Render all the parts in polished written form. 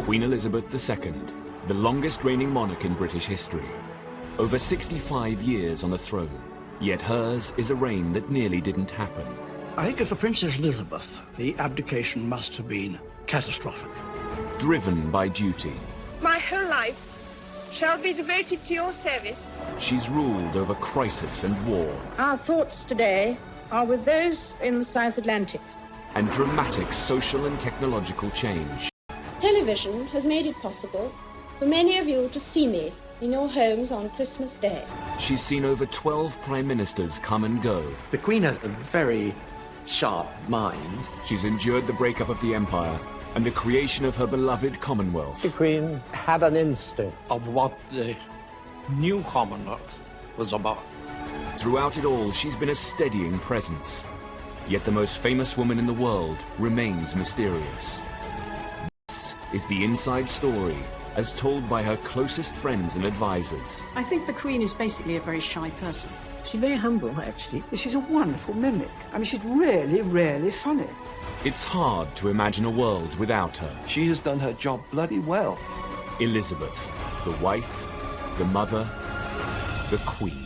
Queen Elizabeth II, the longest reigning monarch in British history. Over 65 years on the throne, yet hers is a reign that nearly didn't happen. I think for Princess Elizabeth, the abdication must have been catastrophic. Driven by duty. My whole life shall be devoted to your service. She's ruled over crisis and war. Our thoughts today are with those in the South Atlantic. And dramatic social and technological change. Television has made it possible for many of you to see me in your homes on Christmas Day. She's seen over 12 prime ministers come and go. The Queen has a very sharp mind. She's endured the breakup of the Empire and the creation of her beloved Commonwealth. The Queen had an instinct Of what the new Commonwealth was about. Throughout it all, she's been a steadying presence. Yet the most famous woman in the world remains mysterious. This is the inside story, as told by her closest friends and advisors. I think the Queen is basically a very shy person. She's very humble, actually. She's a wonderful mimic. I mean, she's really, really funny. It's hard to imagine a world without her. She has done her job bloody well. Elizabeth, the wife, the mother, the Queen.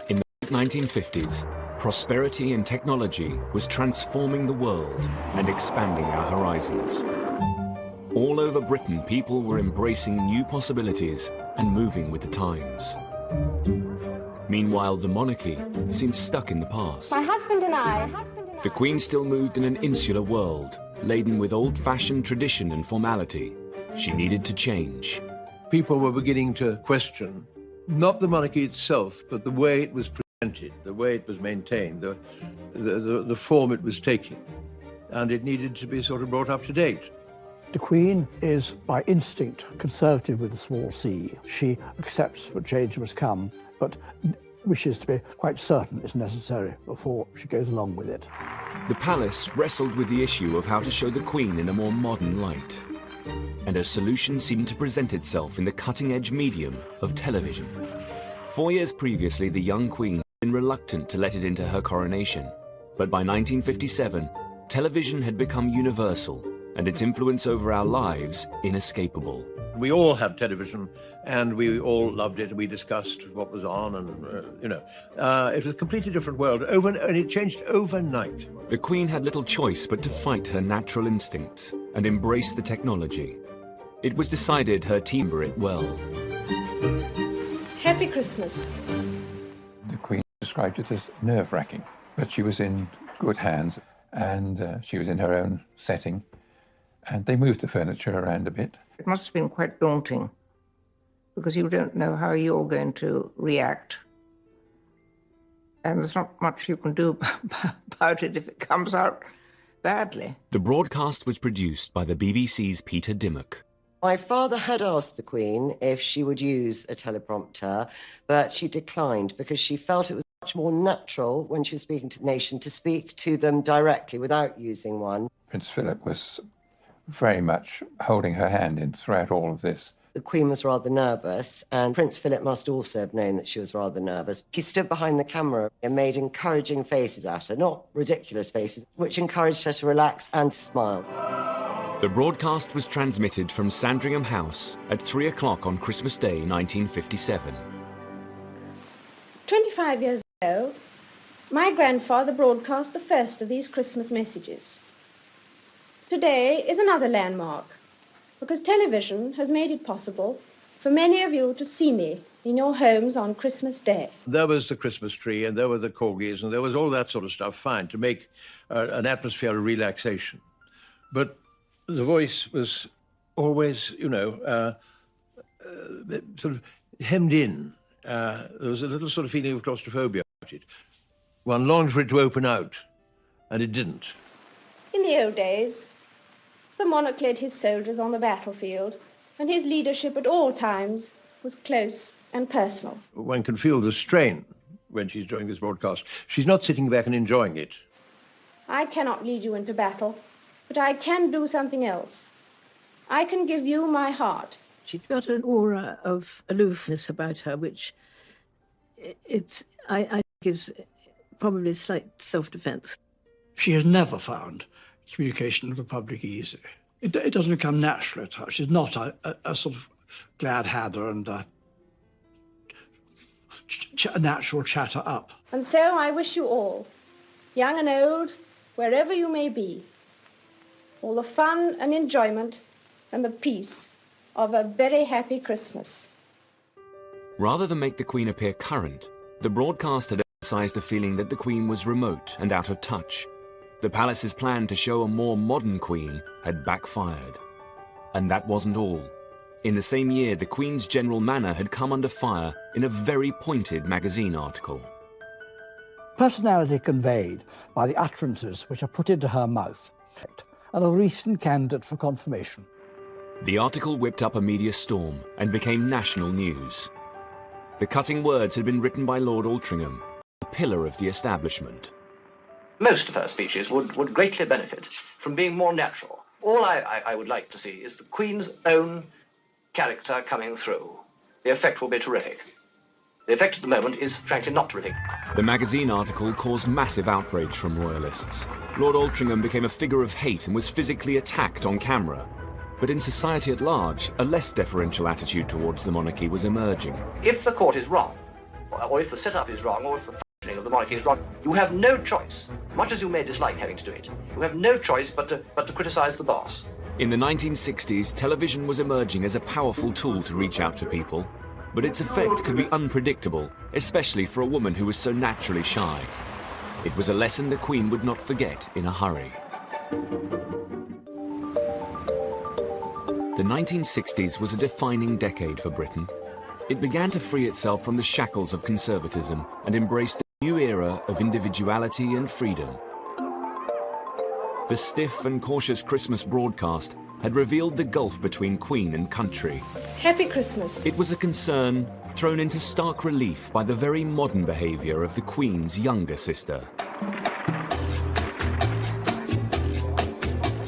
In the late 1950s, prosperity and technology was transforming the world and expanding our horizons. All over Britain, people were embracing new possibilities and moving with the times. Meanwhile, the monarchy seemed stuck in the past. My husband and I... The Queen still moved in an insular world, laden with old-fashioned tradition and formality. She needed to change. People were beginning to question not the monarchy itself, but the way it was presented, the way it was maintained, the form it was taking. And it needed to be sort of brought up to date. The Queen is, by instinct, conservative with a small c. She accepts that change must come, but wishes to be quite certain it's necessary before she goes along with it. The palace wrestled with the issue of how to show the Queen in a more modern light. And a solution seemed to present itself in the cutting-edge medium of television. 4 years previously, the young Queen had been reluctant to let it into her coronation. But by 1957, television had become universal, and its influence over our lives inescapable. We all had television, and we all loved it. We discussed what was on, and, it was a completely different world, and it changed overnight. The Queen had little choice but to fight her natural instincts and embrace the technology. It was decided her team were it well. Happy Christmas. The Queen described it as nerve-wracking, but she was in good hands, and she was in her own setting. And they moved the furniture around a bit. It must have been quite daunting, because you don't know how you're going to react. And there's not much you can do about it if it comes out badly. The broadcast was produced by the BBC's Peter Dimmock. My father had asked the Queen if she would use a teleprompter, but she declined because she felt it was much more natural when she was speaking to the nation to speak to them directly without using one. Prince Philip was very much holding her hand in throughout all of this. The Queen was rather nervous, and Prince Philip must also have known that she was rather nervous. He stood behind the camera and made encouraging faces at her, not ridiculous faces, which encouraged her to relax and to smile. The broadcast was transmitted from Sandringham House at 3 o'clock on Christmas Day, 1957. 25 years ago, my grandfather broadcast the first of these Christmas messages. Today is another landmark, because television has made it possible for many of you to see me in your homes on Christmas Day. There was the Christmas tree, and there were the corgis, and there was all that sort of stuff, fine, to make an atmosphere of relaxation. But the voice was always, sort of hemmed in. There was a little sort of feeling of claustrophobia about it. One longed for it to open out, and it didn't. In the old days, the monarch led his soldiers on the battlefield, and his leadership at all times was close and personal. One can feel the strain when she's doing this broadcast. She's not sitting back and enjoying it. I cannot lead you into battle, but I can do something else. I can give you my heart. She's got an aura of aloofness about her, which I think is probably slight self-defence. She has never found communication with the public easy. It doesn't come natural at her. She's not a sort of glad-hadder and a natural chatter-up. And so I wish you all, young and old, wherever you may be, all the fun and enjoyment and the peace of a very happy Christmas. Rather than make the Queen appear current, the broadcast had emphasized the feeling that the Queen was remote and out of touch. The palace's plan to show a more modern Queen had backfired. And that wasn't all. In the same year, the Queen's general manner had come under fire in a very pointed magazine article. Personality conveyed by the utterances which are put into her mouth, and a recent candidate for confirmation. The article whipped up a media storm and became national news. The cutting words had been written by Lord Altrincham, a pillar of the establishment. Most of her speeches would greatly benefit from being more natural. All I would like to see is the Queen's own character coming through. The effect will be terrific. The effect at the moment is, frankly, not terrific. The magazine article caused massive outrage from royalists. Lord Altrincham became a figure of hate and was physically attacked on camera. But in society at large, a less deferential attitude towards the monarchy was emerging. If the court is wrong, or if the setup is wrong, or if the functioning of the monarchy is wrong, you have no choice, much as you may dislike having to do it, you have no choice but to criticize the boss. In the 1960s, television was emerging as a powerful tool to reach out to people, but its effect could be unpredictable, especially for a woman who was so naturally shy. It was a lesson the Queen would not forget in a hurry. The 1960s was a defining decade for Britain. It began to free itself from the shackles of conservatism and embrace the new era of individuality and freedom. The stiff and cautious Christmas broadcast had revealed the gulf between Queen and country. Happy Christmas. It was a concern thrown into stark relief by the very modern behaviour of the Queen's younger sister.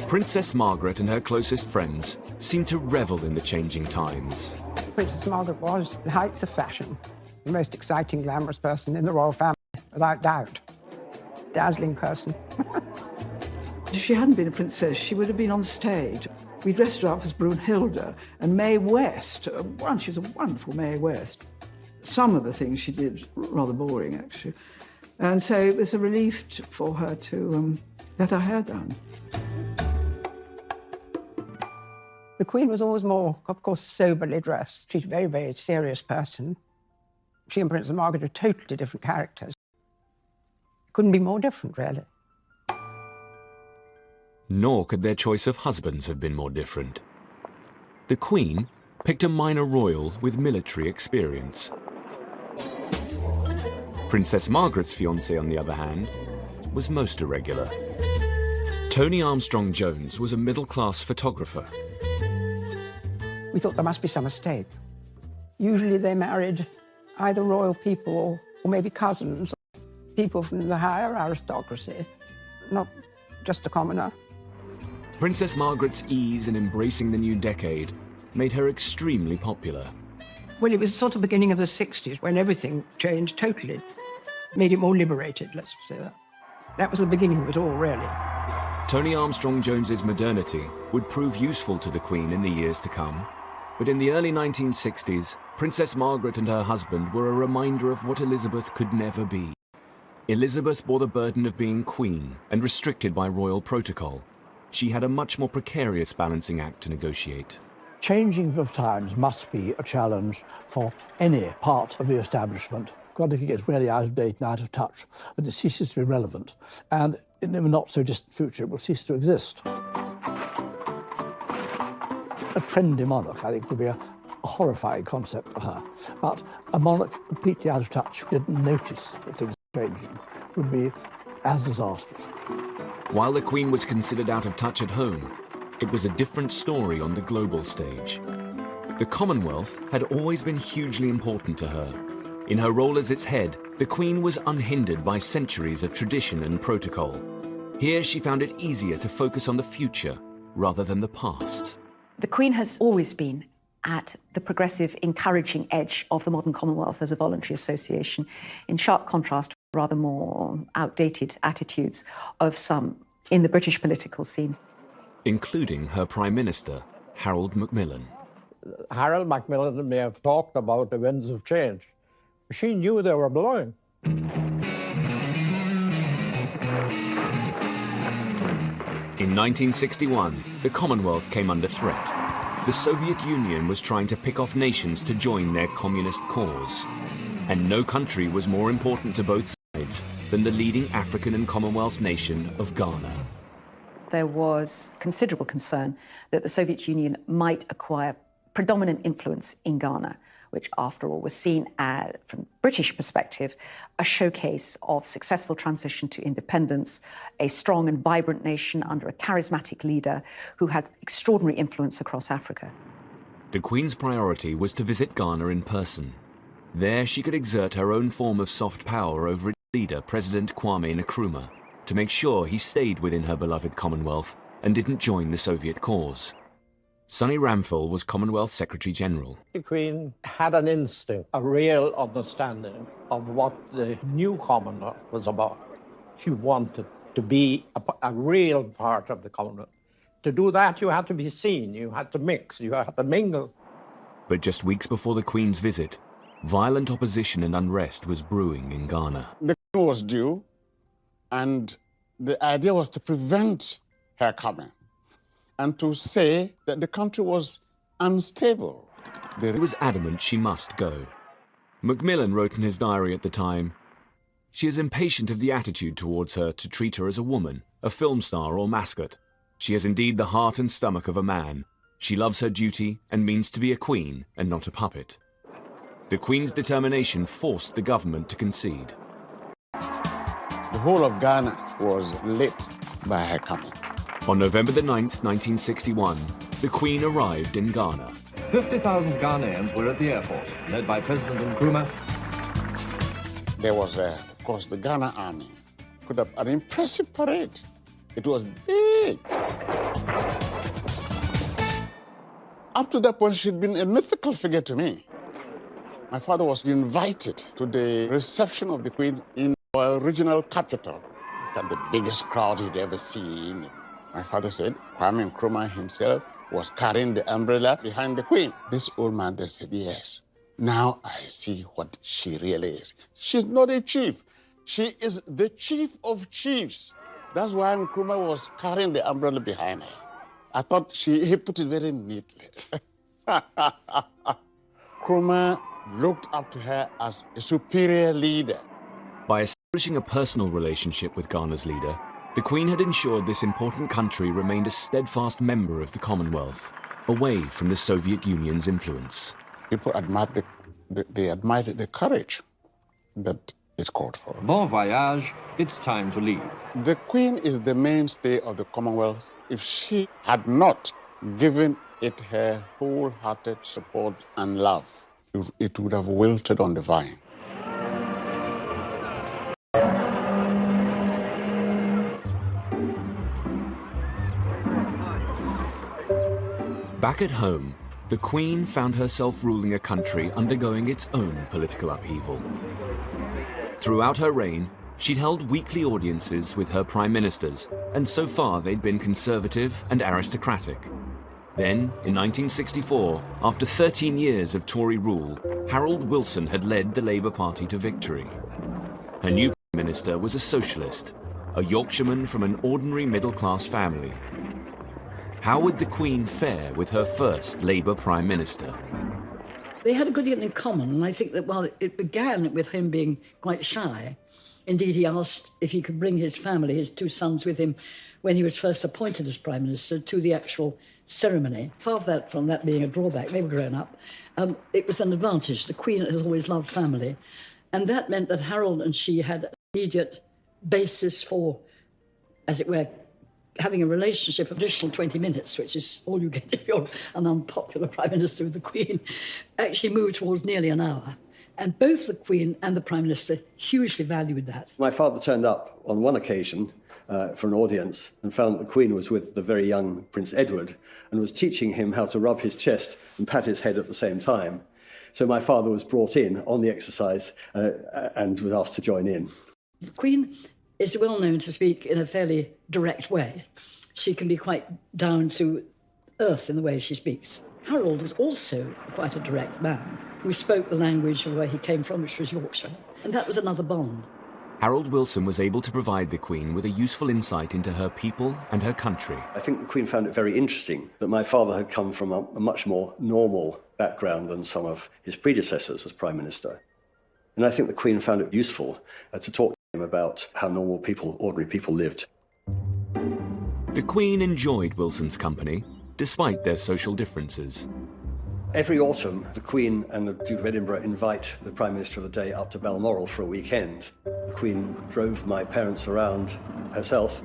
Princess Margaret and her closest friends seemed to revel in the changing times. Princess Margaret was the height of fashion, the most exciting, glamorous person in the royal family, without doubt. Dazzling person. If she hadn't been a princess, she would have been on stage. We dressed her up as Brunhilde and Mae West. She was a wonderful Mae West. Some of the things she did, rather boring, actually. And so it was a relief for her to let her hair down. The Queen was always more, of course, soberly dressed. She's a very, very serious person. She and Princess Margaret are totally different characters. Couldn't be more different, really. Nor could their choice of husbands have been more different. The Queen picked a minor royal with military experience. Princess Margaret's fiancé, on the other hand, was most irregular. Tony Armstrong-Jones was a middle-class photographer. We thought there must be some mistake. Usually they married either royal people or maybe cousins, people from the higher aristocracy, not just a commoner. Princess Margaret's ease in embracing the new decade made her extremely popular. Well, it was sort of beginning of the 60s when everything changed totally. Made it more liberated, let's say that. That was the beginning of it all, really. Tony Armstrong-Jones's modernity would prove useful to the Queen in the years to come. But in the early 1960s, Princess Margaret and her husband were a reminder of what Elizabeth could never be. Elizabeth bore the burden of being Queen and restricted by royal protocol. She had a much more precarious balancing act to negotiate. Changing of times must be a challenge for any part of the establishment. God, if it gets really out of date and out of touch, but it ceases to be relevant. And in the not-so-distant future, it will cease to exist. A trendy monarch, I think, would be a horrifying concept for her. But a monarch completely out of touch, who didn't notice that things were changing, would be as disastrous. While the Queen was considered out of touch at home, it was a different story on the global stage. The Commonwealth had always been hugely important to her. In her role as its head, the Queen was unhindered by centuries of tradition and protocol. Here she found it easier to focus on the future rather than the past. The Queen has always been at the progressive, encouraging edge of the modern Commonwealth as a voluntary association, in sharp contrast rather more outdated attitudes of some in the British political scene. Including her Prime Minister, Harold Macmillan. Harold Macmillan may have talked about the winds of change. She knew they were blowing. In 1961, the Commonwealth came under threat. The Soviet Union was trying to pick off nations to join their communist cause. And no country was more important to both sides than the leading African and Commonwealth nation of Ghana. There was considerable concern that the Soviet Union might acquire predominant influence in Ghana, which, after all, was seen as, from British perspective, a showcase of successful transition to independence, a strong and vibrant nation under a charismatic leader who had extraordinary influence across Africa. The Queen's priority was to visit Ghana in person. There she could exert her own form of soft power over its leader, President Kwame Nkrumah, to make sure he stayed within her beloved Commonwealth and didn't join the Soviet cause. Sonny Ramphel was Commonwealth Secretary-General. The Queen had an instinct, a real understanding of what the new Commonwealth was about. She wanted to be a real part of the Commonwealth. To do that, you had to be seen, you had to mix, you had to mingle. But just weeks before the Queen's visit, violent opposition and unrest was brewing in Ghana. The Queen was due, and the idea was to prevent her coming and to say that the country was unstable. He was adamant she must go. Macmillan wrote in his diary at the time, "She is impatient of the attitude towards her to treat her as a woman, a film star or mascot. She has indeed the heart and stomach of a man. She loves her duty and means to be a queen and not a puppet." The Queen's determination forced the government to concede. The whole of Ghana was lit by her coming. On November the 9th, 1961, the Queen arrived in Ghana. 50,000 Ghanaians were at the airport, led by President Nkrumah. There was, of course, the Ghana Army. Put up an impressive parade. It was big. Up to that point, she'd been a mythical figure to me. My father was invited to the reception of the Queen in our original capital. It had the biggest crowd he'd ever seen. My father said Kwame Nkrumah himself was carrying the umbrella behind the Queen. This old man there said, yes, now I see what she really is. She's not a chief. She is the chief of chiefs. That's why Nkrumah was carrying the umbrella behind her. I thought he put it very neatly. Nkrumah looked up to her as a superior leader. By establishing a personal relationship with Ghana's leader, the Queen had ensured this important country remained a steadfast member of the Commonwealth, away from the Soviet Union's influence. People admired the courage that is called for. Bon voyage, it's time to leave. The Queen is the mainstay of the Commonwealth. If she had not given it her wholehearted support and love, it would have wilted on the vine. Back at home, the Queen found herself ruling a country undergoing its own political upheaval. Throughout her reign, she'd held weekly audiences with her prime ministers, and so far they'd been conservative and aristocratic. Then, in 1964, after 13 years of Tory rule, Harold Wilson had led the Labour Party to victory. Her new prime minister was a socialist, a Yorkshireman from an ordinary middle-class family. How would the Queen fare with her first Labour Prime Minister? They had a good deal in common, and I think that while it began with him being quite shy, indeed he asked if he could bring his family, his two sons, with him when he was first appointed as Prime Minister to the actual ceremony. Far from that being a drawback, they were grown up. It was an advantage. The Queen has always loved family, and that meant that Harold and she had an immediate basis for, as it were, having a relationship of additional 20 minutes, which is all you get if you're an unpopular Prime Minister with the Queen, actually moved towards nearly an hour. And both the Queen and the Prime Minister hugely valued that. My father turned up on one occasion for an audience and found that the Queen was with the very young Prince Edward and was teaching him how to rub his chest and pat his head at the same time. So my father was brought in on the exercise and was asked to join in. The Queen is well known to speak in a fairly direct way. She can be quite down to earth in the way she speaks. Harold was also quite a direct man who spoke the language of where he came from, which was Yorkshire, and that was another bond. Harold Wilson was able to provide the Queen with a useful insight into her people and her country. I think the Queen found it very interesting that my father had come from a much more normal background than some of his predecessors as Prime Minister. And I think the Queen found it useful to talk to him about how normal people, ordinary people, lived. The Queen enjoyed Wilson's company, despite their social differences. Every autumn, the Queen and the Duke of Edinburgh invite the Prime Minister of the day up to Balmoral for a weekend. The Queen drove my parents around herself,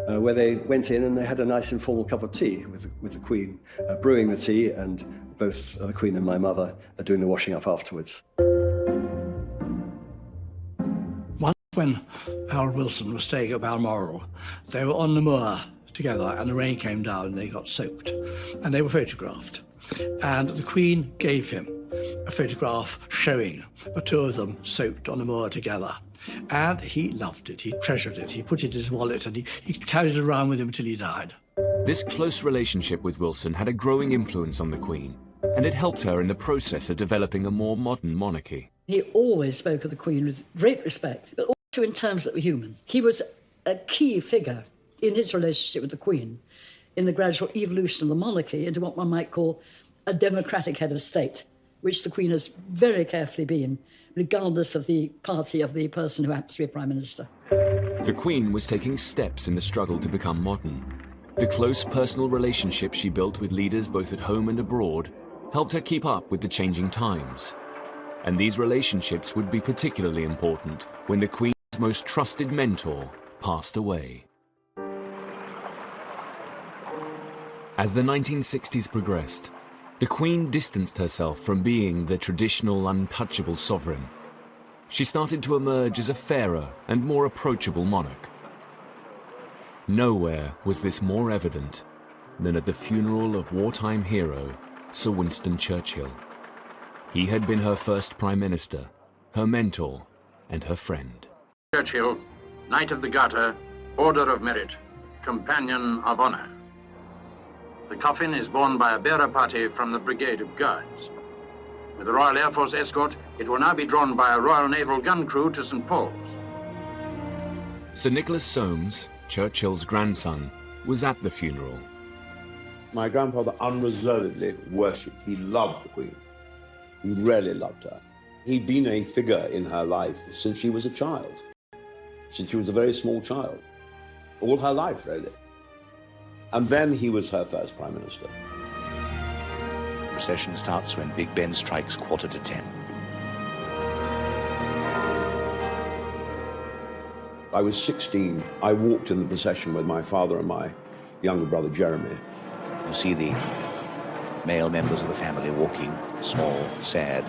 where they went in and they had a nice informal cup of tea with the Queen brewing the tea, and both the Queen and my mother doing the washing up afterwards. Once when Harold Wilson was staying at Balmoral, they were on the moor together and the rain came down and they got soaked and they were photographed. And the Queen gave him a photograph showing the two of them soaked on the moor together. And he loved it, he treasured it, he put it in his wallet and he carried it around with him until he died. This close relationship with Wilson had a growing influence on the Queen, and it helped her in the process of developing a more modern monarchy. He always spoke of the Queen with great respect, but also in terms that were human. He was a key figure in his relationship with the Queen in the gradual evolution of the monarchy into what one might call a democratic head of state, which the Queen has very carefully been, regardless of the party of the person who happens to be Prime Minister. The Queen was taking steps in the struggle to become modern. The close personal relationship she built with leaders both at home and abroad helped her keep up with the changing times. And these relationships would be particularly important when the Queen's most trusted mentor passed away. As the 1960s progressed, the Queen distanced herself from being the traditional untouchable sovereign. She started to emerge as a fairer and more approachable monarch. Nowhere was this more evident than at the funeral of wartime hero Sir Winston Churchill. He had been her first Prime Minister, her mentor, and her friend. Churchill, Knight of the Garter, Order of Merit, Companion of Honour. The coffin is borne by a bearer party from the Brigade of Guards. With the Royal Air Force escort, it will now be drawn by a Royal Naval gun crew to St. Paul's. Sir Nicholas Soames, Churchill's grandson, was at the funeral. My grandfather unreservedly worshipped. He loved the Queen. He really loved her. He'd been a figure in her life since she was a child, since she was a very small child, all her life, really. And then he was her first Prime Minister. The procession starts when Big Ben strikes 10:15. I was 16. I walked in the procession with my father and my younger brother, Jeremy. You see the male members of the family walking, small, sad.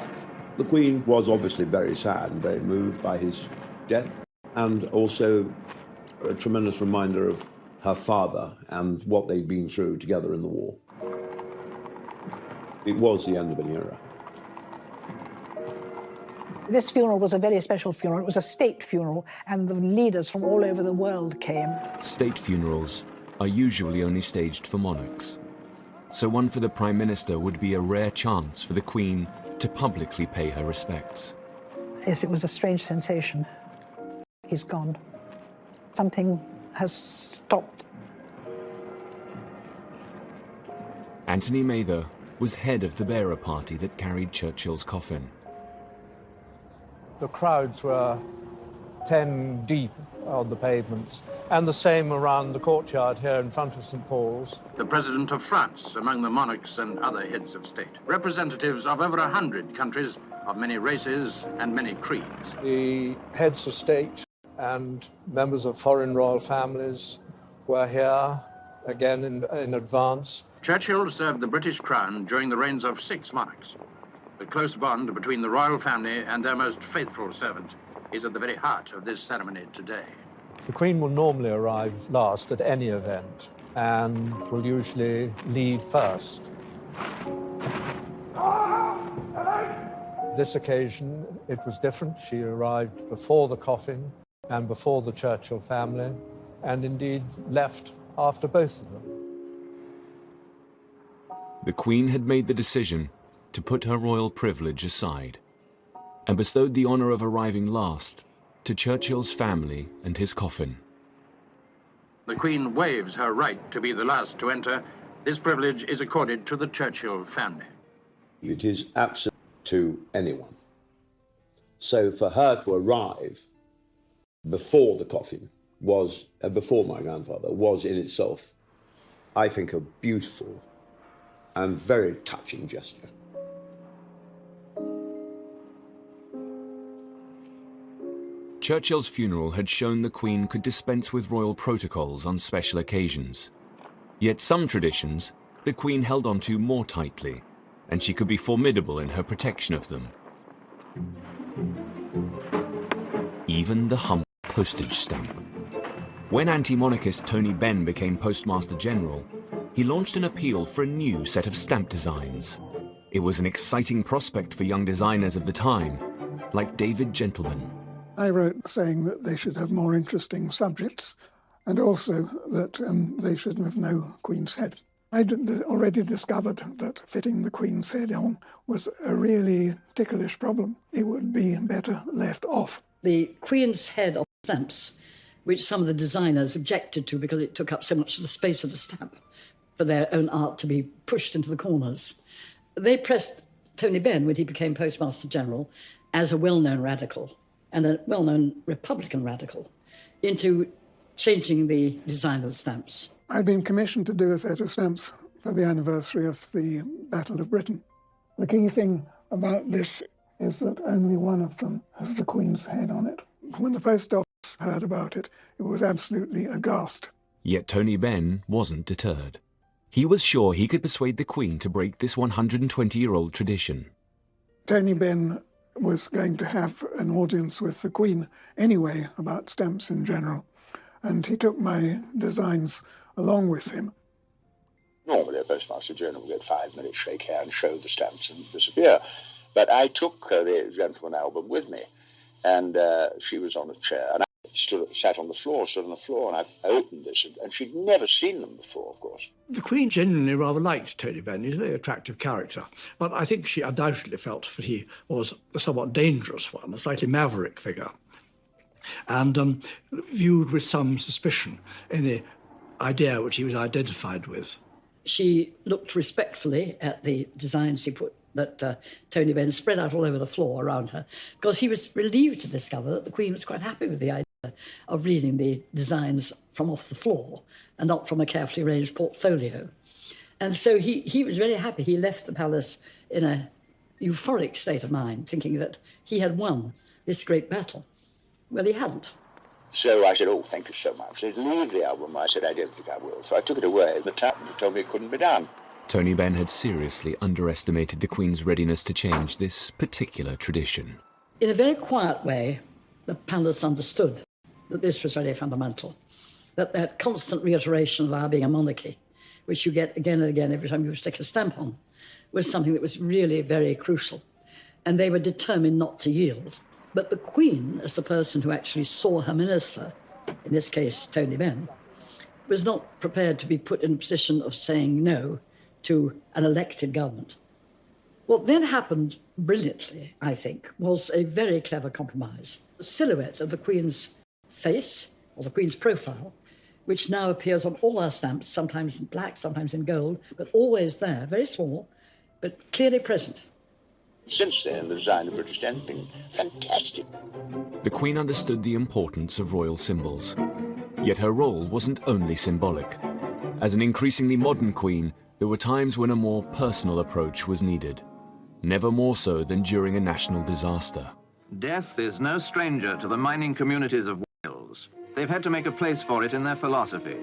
The Queen was obviously very sad and very moved by his death, and also a tremendous reminder of her father and what they'd been through together in the war. It was the end of an era. This funeral was a very special funeral. It was a state funeral, and the leaders from all over the world came. State funerals are usually only staged for monarchs, so one for the Prime Minister would be a rare chance for the Queen to publicly pay her respects. Yes, it was a strange sensation. He's gone. Something has stopped. Anthony Mather was head of the bearer party that carried Churchill's coffin. The crowds were 10 deep on the pavements, and the same around the courtyard here in front of St. Paul's. The President of France among the monarchs and other heads of state. Representatives of over 100 countries, of many races and many creeds. The heads of state and members of foreign royal families were here, again in advance. Churchill served the British Crown during the reigns of 6 monarchs. The close bond between the royal family and their most faithful servant is at the very heart of this ceremony today. The Queen will normally arrive last at any event and will usually leave first. This occasion, it was different. She arrived before the coffin, and before the Churchill family, and indeed left after both of them. The Queen had made the decision to put her royal privilege aside and bestowed the honour of arriving last to Churchill's family and his coffin. The Queen waives her right to be the last to enter. This privilege is accorded to the Churchill family. It is absolute to anyone. So for her to arrive before the coffin was, before my grandfather, was in itself, I think, a beautiful and very touching gesture. Churchill's funeral had shown the Queen could dispense with royal protocols on special occasions. Yet some traditions the Queen held on to more tightly, and she could be formidable in her protection of them. Even the humble postage stamp. When anti-monarchist Tony Benn became Postmaster General, he launched an appeal for a new set of stamp designs. It was an exciting prospect for young designers of the time, like David Gentleman. I wrote saying that they should have more interesting subjects and also that they should have no Queen's head. I'd already discovered that fitting the Queen's head on was a really ticklish problem. It would be better left off. The Queen's head on stamps, which some of the designers objected to because it took up so much of the space of the stamp for their own art to be pushed into the corners. They pressed Tony Benn, when he became Postmaster General, as a well-known radical and a well-known Republican radical, into changing the design of the stamps. I'd been commissioned to do a set of stamps for the anniversary of the Battle of Britain. The key thing about this is that only one of them has the Queen's head on it. When the Post Office heard about it, it was absolutely aghast. Yet Tony Benn wasn't deterred. He was sure he could persuade the Queen to break this 120-year-old tradition. Tony Benn was going to have an audience with the Queen anyway about stamps in general, and he took my designs along with him. Normally a Postmaster General would get 5 minutes, shake hands, show the stamps and disappear. But I took the Gentleman album with me, and she was on a chair, and I sat on the floor, and I opened this, and she'd never seen them before, of course. The Queen genuinely rather liked Tony Benn. He's a very attractive character, but I think she undoubtedly felt that he was a somewhat dangerous one, a slightly maverick figure, and viewed with some suspicion any idea which he was identified with. She looked respectfully at the designs he put that Tony Benn spread out all over the floor around her, because he was relieved to discover that the Queen was quite happy with the idea of reading the designs from off the floor and not from a carefully arranged portfolio. And so he was very happy. He left the palace in a euphoric state of mind, thinking that he had won this great battle. Well, he hadn't. So I said, oh, thank you so much. He said, leave the album. I said, I don't think I will. So I took it away at the time, and he told me it couldn't be done. Tony Benn had seriously underestimated the Queen's readiness to change this particular tradition. In a very quiet way, the palace understood that this was very fundamental, that that constant reiteration of our being a monarchy, which you get again and again every time you stick a stamp on, was something that was really very crucial. And they were determined not to yield. But the Queen, as the person who actually saw her minister, in this case Tony Benn, was not prepared to be put in a position of saying no to an elected government. What then happened brilliantly, I think, was a very clever compromise. The silhouette of the Queen's face, or the Queen's profile, which now appears on all our stamps, sometimes in black, sometimes in gold, but always there, very small, but clearly present. Since then, the design of British stamps has been fantastic. The Queen understood the importance of royal symbols. Yet her role wasn't only symbolic. As an increasingly modern Queen, there were times when a more personal approach was needed. Never more so than during a national disaster. Death is no stranger to the mining communities of Wales. They've had to make a place for it in their philosophy.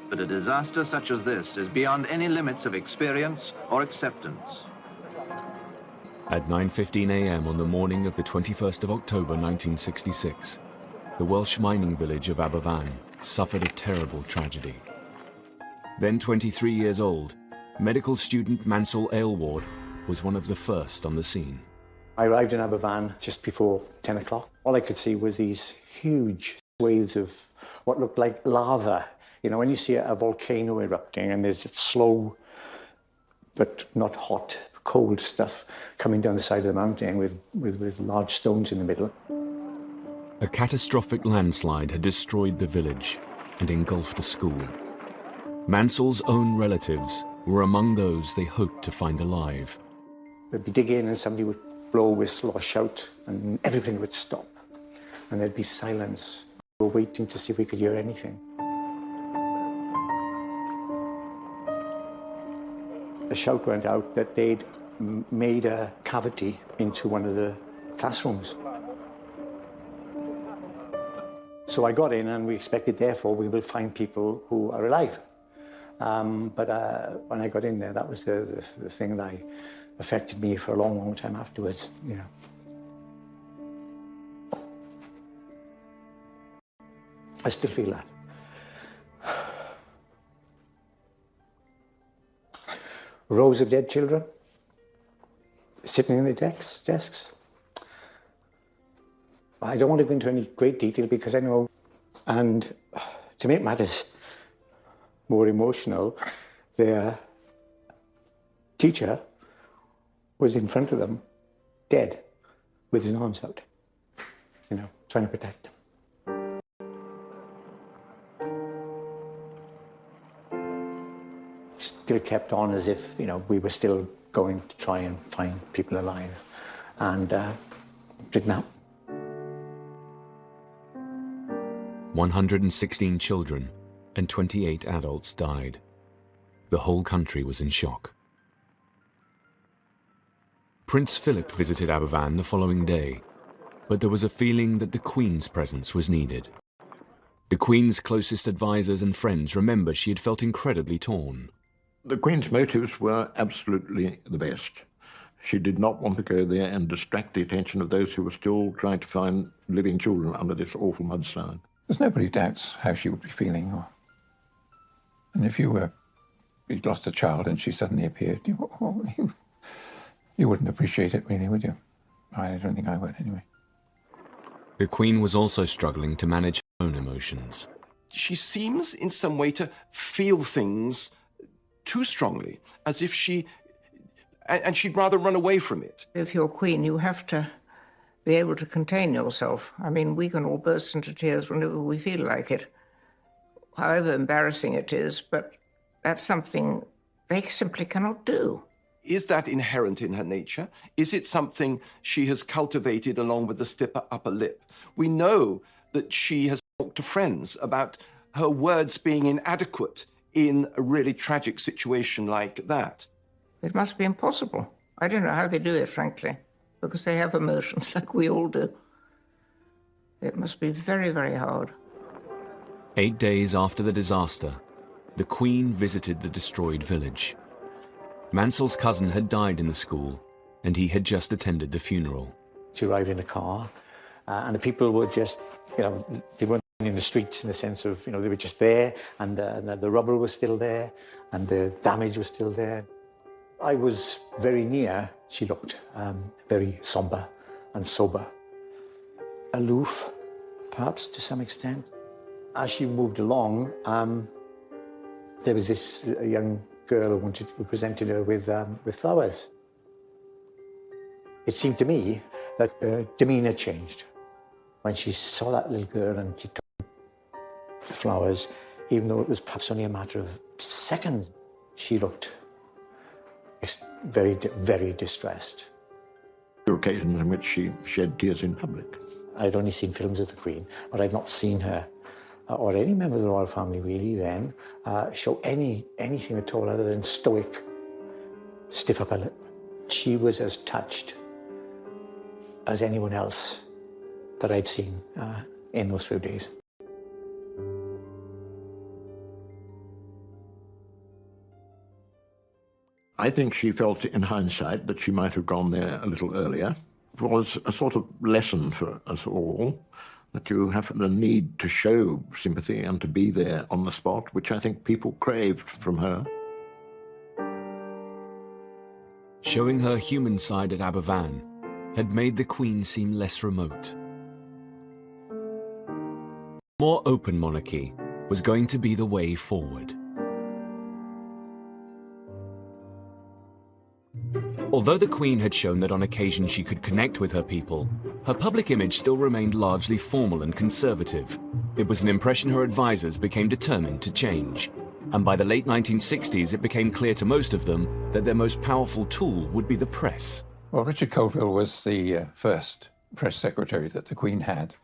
But a disaster such as this is beyond any limits of experience or acceptance. At 9:15 a.m. on the morning of the 21st of October 1966, the Welsh mining village of Aberfan suffered a terrible tragedy. Then 23 years old, medical student Mansell Aylward was one of the first on the scene. I arrived in Aberfan just before 10 o'clock. All I could see was these huge waves of what looked like lava. You know, when you see a volcano erupting and there's slow but not hot, cold stuff coming down the side of the mountain with large stones in the middle. A catastrophic landslide had destroyed the village and engulfed a school. Mansell's own relatives were among those they hoped to find alive. They'd be digging and somebody would blow a whistle or shout and everything would stop. And there'd be silence. We were waiting to see if we could hear anything. A shout went out that they'd made a cavity into one of the classrooms. So I got in and we expected, therefore, we will find people who are alive. But when I got in there, that was the thing that affected me for a long, long time afterwards, you know. I still feel that. Rows of dead children sitting in their desks. I don't want to go into any great detail because I know, and to make matters more emotional, their teacher was in front of them, dead, with his arms out, you know, trying to protect them. Still kept on as if, you know, we were still going to try and find people alive, and didn't happen. 116 children and 28 adults died. The whole country was in shock. Prince Philip visited Aberfan the following day, but there was a feeling that the Queen's presence was needed. The Queen's closest advisors and friends remember she had felt incredibly torn. The Queen's motives were absolutely the best. She did not want to go there and distract the attention of those who were still trying to find living children under this awful mudslide. There's nobody doubts how she would be feeling. And if you'd lost a child and she suddenly appeared, you wouldn't appreciate it really, would you? I don't think I would, anyway. The Queen was also struggling to manage her own emotions. She seems in some way to feel things too strongly, as if and she'd rather run away from it. If you're Queen, you have to be able to contain yourself. I mean, we can all burst into tears whenever we feel like it, however embarrassing it is, but that's something they simply cannot do. Is that inherent in her nature? Is it something she has cultivated along with the stiff upper lip? We know that she has talked to friends about her words being inadequate in a really tragic situation like that. It must be impossible. I don't know how they do it, frankly, because they have emotions like we all do. It must be very, very hard. 8 days after the disaster, the Queen visited the destroyed village. Mansell's cousin had died in the school, and he had just attended the funeral. She arrived in a car, and the people were just, you know, they weren't in the streets in the sense of, you know, they were just there, and the rubble was still there, and the damage was still there. I was very near. She looked very somber and sober. Aloof, perhaps, to some extent. As she moved along, there was this young girl who presented her with flowers. It seemed to me that her demeanour changed. When she saw that little girl and she took the flowers, even though it was perhaps only a matter of seconds, she looked very, very distressed. There were occasions in which she shed tears in public. I'd only seen films of the Queen, but I'd not seen her, or any member of the royal family really then, show anything at all other than stoic, stiff upper lip. She was as touched as anyone else that I'd seen in those few days. I think she felt in hindsight that she might have gone there a little earlier. It was a sort of lesson for us all, that you have the need to show sympathy and to be there on the spot, which I think people craved from her. Showing her human side at Aberfan had made the Queen seem less remote. more open monarchy was going to be the way forward. Although the Queen had shown that on occasion she could connect with her people, her public image still remained largely formal and conservative. It was an impression her advisors became determined to change. And by the late 1960s, it became clear to most of them that their most powerful tool would be the press. Well, Richard Colville was the first press secretary that the Queen had.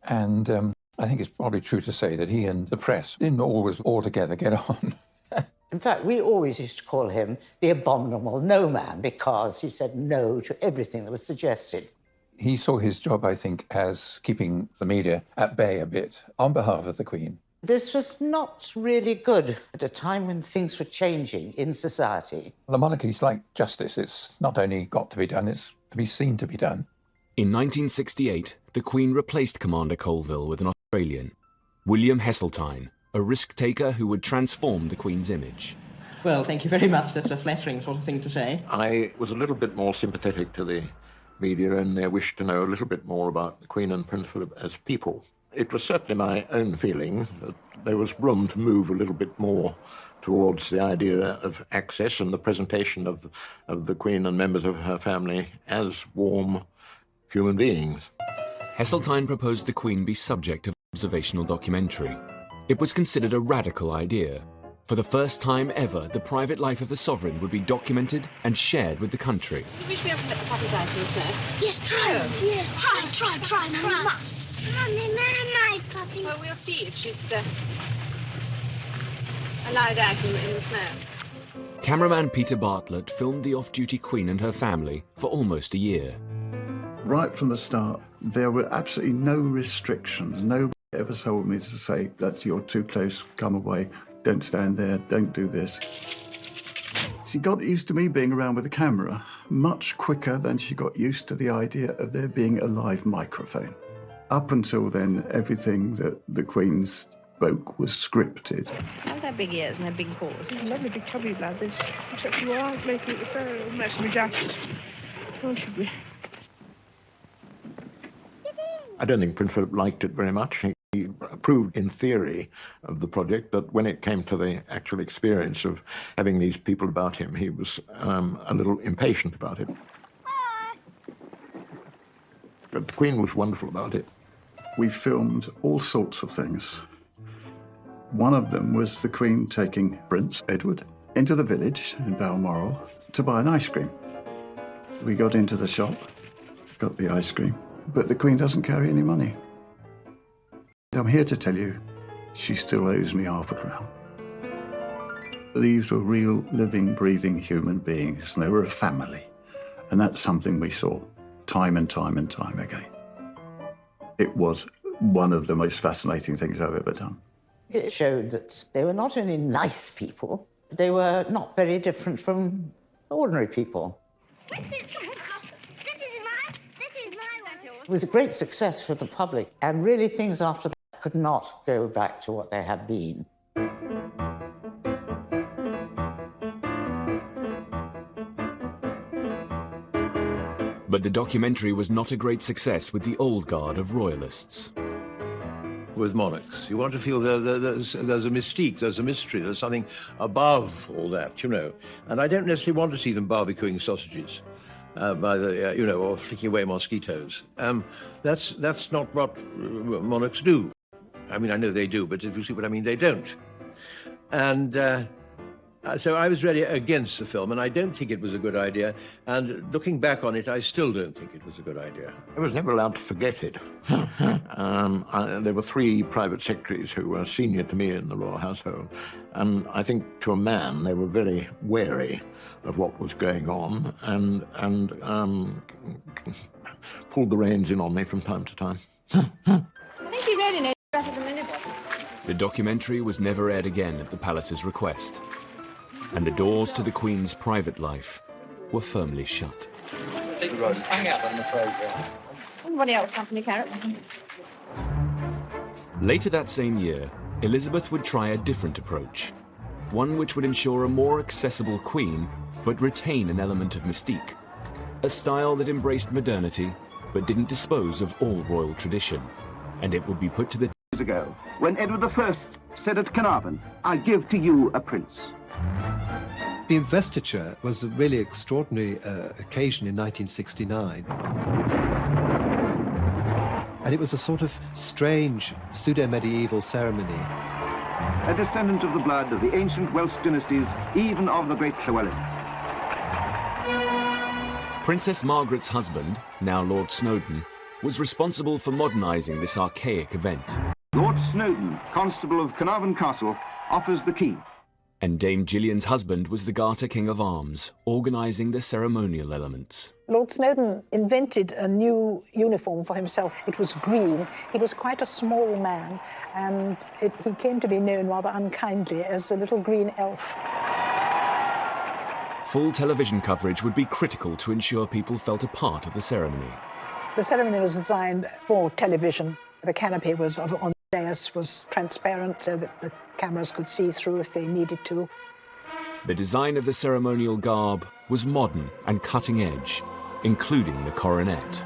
And I think it's probably true to say that he and the press didn't always altogether get on. In fact, we always used to call him the abominable no man because he said no to everything that was suggested. He saw his job, I think, as keeping the media at bay a bit on behalf of the Queen. This was not really good at a time when things were changing in society. The monarchy's like justice. It's not only got to be done, it's to be seen to be done. In 1968, the Queen replaced Commander Colville with an Australian, William Heseltine, a risk-taker who would transform the Queen's image. Well, thank you very much. That's a flattering sort of thing to say. I was a little bit more sympathetic to the media and their wish to know a little bit more about the Queen and Prince Philip as people. It was certainly my own feeling that there was room to move a little bit more towards the idea of access and the presentation of the Queen and members of her family as warm human beings. Heseltine proposed the Queen be subject of observational documentary. It was considered a radical idea. For the first time ever, the private life of the sovereign would be documented and shared with the country. Do you wish we haven't let the puppies out to us now? Yes, try. Yes, try. No, you must. Mommy, my puppy. Well, we'll see if she's allowed out in the snow. Cameraman Peter Bartlett filmed the off-duty Queen and her family for almost a year. Right from the start, there were absolutely no restrictions. Nobody ever told me to say, that's you're too close, come away, don't stand there, don't do this. She got used to me being around with a camera much quicker than she got used to the idea of there being a live microphone. Up until then, everything that the Queen spoke was scripted. Have their big ears and their big paws. Lovely big tubby bladders, except you aren't making it so mess me jacket. Won't you be? I don't think Prince Philip liked it very much. He approved in theory of the project, but when it came to the actual experience of having these people about him, he was a little impatient about it. But the Queen was wonderful about it. We filmed all sorts of things. One of them was the Queen taking Prince Edward into the village in Balmoral to buy an ice cream. We got into the shop, got the ice cream, but the Queen doesn't carry any money. I'm here to tell you, she still owes me £5. These were real, living, breathing human beings, and they were a family. And that's something we saw time and time and time again. It was one of the most fascinating things I've ever done. It showed that they were not only nice people, they were not very different from ordinary people. It was a great success for the public, and really things after that could not go back to what they had been. But the documentary was not a great success with the old guard of royalists. With monarchs, you want to feel there's a mystique, there's a mystery, there's something above all that, you know. And I don't necessarily want to see them barbecuing sausages. Or flicking away mosquitoes. That's not what monarchs do. I mean, I know they do, but if you see what I mean, they don't. And so I was really against the film, and I don't think it was a good idea. And looking back on it, I still don't think it was a good idea. I was never allowed to forget it. There were 3 private secretaries who were senior to me in the royal household, and I think to a man they were very wary of what was going on and pulled the reins in on me from time to time. I think he really knows better than anybody. The documentary was never aired again at the palace's request, and the doors to the Queen's private life were firmly shut. Big roast hang out on the programme. Anybody else have any carrots? Later that same year, Elizabeth would try a different approach, one which would ensure a more accessible Queen but retain an element of mystique, a style that embraced modernity but didn't dispose of all royal tradition, and it would be put to the centuries ago, when Edward I said at Carnarvon, "I give to you a prince." The investiture was a really extraordinary occasion in 1969. And it was a sort of strange pseudo-medieval ceremony. A descendant of the blood of the ancient Welsh dynasties, even of the great Llywelyn. Princess Margaret's husband, now Lord Snowdon, was responsible for modernising this archaic event. Lord Snowdon, Constable of Carnarvon Castle, offers the key. And Dame Gillian's husband was the Garter King of Arms, organising the ceremonial elements. Lord Snowdon invented a new uniform for himself. It was green. He was quite a small man, and he came to be known rather unkindly as the little green elf. Full television coverage would be critical to ensure people felt a part of the ceremony. The ceremony was designed for television. The canopy on the dais was transparent so that the cameras could see through if they needed to. The design of the ceremonial garb was modern and cutting edge, including the coronet.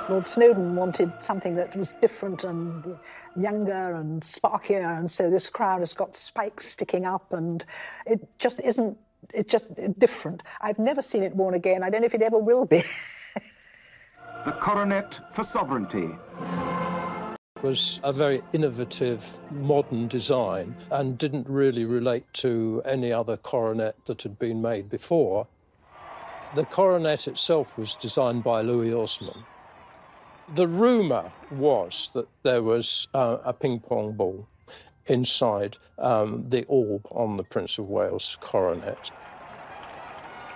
Lord Snowdon wanted something that was different and younger and sparkier, and so this crown has got spikes sticking up, and it just isn't, it's just different. I've never seen it worn again. I don't know if it ever will be. The coronet for sovereignty. Was a very innovative, modern design and didn't really relate to any other coronet that had been made before. The coronet itself was designed by Louis Osman. The rumour was that there was a ping-pong ball inside the orb on the Prince of Wales coronet.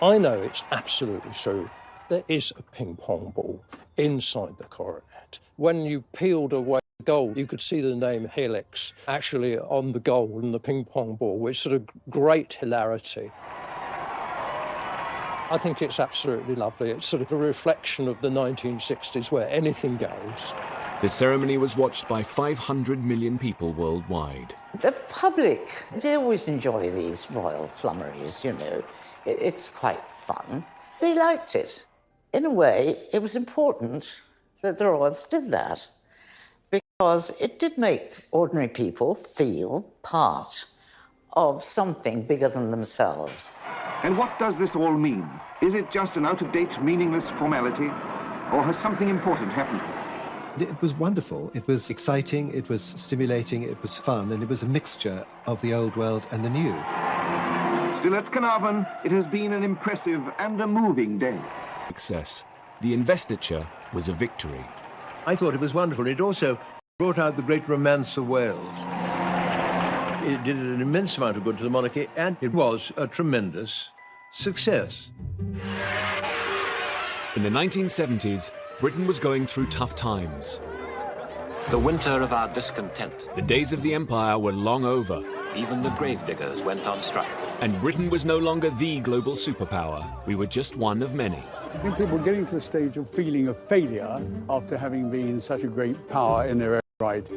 I know it's absolutely true. There is a ping-pong ball inside the coronet. When you peeled away the gold, you could see the name Helix actually on the gold and the ping-pong ball, which sort of great hilarity. I think it's absolutely lovely. It's sort of a reflection of the 1960s where anything goes. The ceremony was watched by 500 million people worldwide. The public, they always enjoy these royal flummeries, you know. It's quite fun. They liked it. In a way, it was important that the royals did that because it did make ordinary people feel part of something bigger than themselves. And what does this all mean? Is it just an out-of-date, meaningless formality, or has something important happened? It was wonderful. It was exciting, it was stimulating, it was fun, and it was a mixture of the old world and the new. Still at Carnarvon, it has been an impressive and a moving day. Success. The investiture was a victory. I thought it was wonderful. It also brought out the great romance of Wales. It did an immense amount of good to the monarchy, and it was a tremendous success. In the 1970s, Britain was going through tough times. The winter of our discontent. The days of the empire were long over. Even the gravediggers went on strike. And Britain was no longer the global superpower. We were just one of many. I think people are getting to a stage of feeling of failure after having been such a great power in their own right.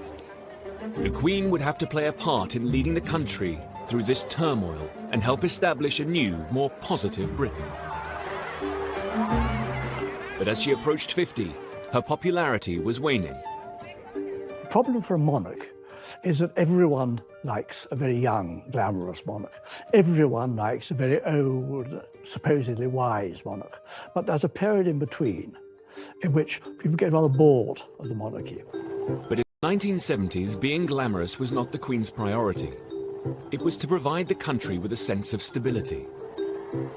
The Queen would have to play a part in leading the country through this turmoil and help establish a new, more positive Britain. But as she approached 50, her popularity was waning. The problem for a monarch is that everyone likes a very young, glamorous monarch. Everyone likes a very old, supposedly wise monarch. But there's a period in between in which people get rather bored of the monarchy. But in the 1970s, being glamorous was not the Queen's priority. It was to provide the country with a sense of stability.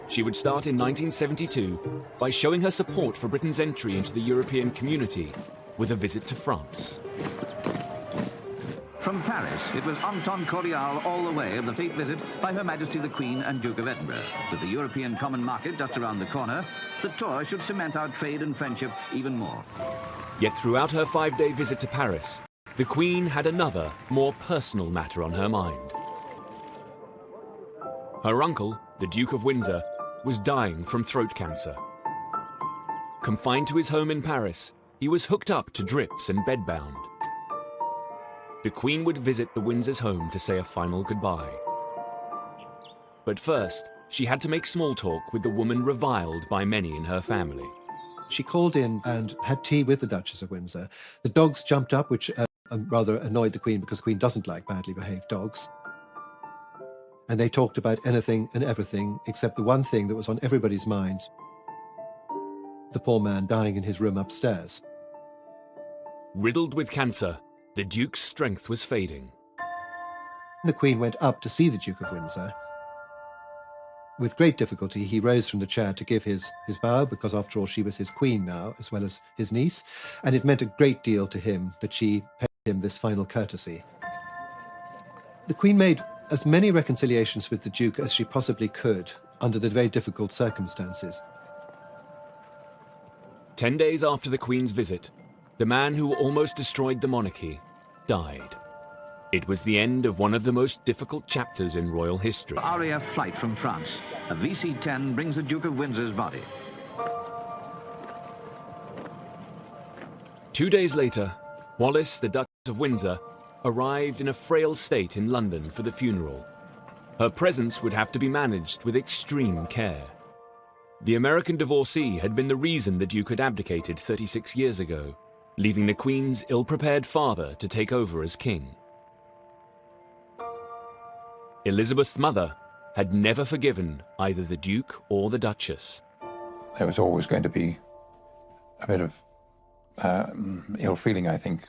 She would start in 1972 by showing her support for Britain's entry into the European community with a visit to France. From Paris, it was en temps cordial all the way of the state visit by Her Majesty the Queen and Duke of Edinburgh. With the European Common Market just around the corner, the tour should cement our trade and friendship even more. Yet throughout her 5-day visit to Paris, the Queen had another, more personal matter on her mind. Her uncle, the Duke of Windsor, was dying from throat cancer. Confined to his home in Paris, he was hooked up to drips and bedbound. The Queen would visit the Windsors' home to say a final goodbye. But first, she had to make small talk with the woman reviled by many in her family. She called in and had tea with the Duchess of Windsor. The dogs jumped up, which rather annoyed the Queen because the Queen doesn't like badly behaved dogs. And they talked about anything and everything except the one thing that was on everybody's minds: the poor man dying in his room upstairs. Riddled with cancer, the Duke's strength was fading. The Queen went up to see the Duke of Windsor. With great difficulty, he rose from the chair to give his bow, because after all, she was his queen now, as well as his niece, and it meant a great deal to him that she paid him this final courtesy. The Queen made as many reconciliations with the Duke as she possibly could under the very difficult circumstances. 10 days after the Queen's visit, the man who almost destroyed the monarchy died. It was the end of one of the most difficult chapters in royal history. RAF flight from France. A VC-10 brings the Duke of Windsor's body. 2 days later, Wallis, the Duchess of Windsor, arrived in a frail state in London for the funeral. Her presence would have to be managed with extreme care. The American divorcee had been the reason the Duke had abdicated 36 years ago, leaving the Queen's ill-prepared father to take over as king. Elizabeth's mother had never forgiven either the Duke or the Duchess. There was always going to be a bit of ill feeling, I think,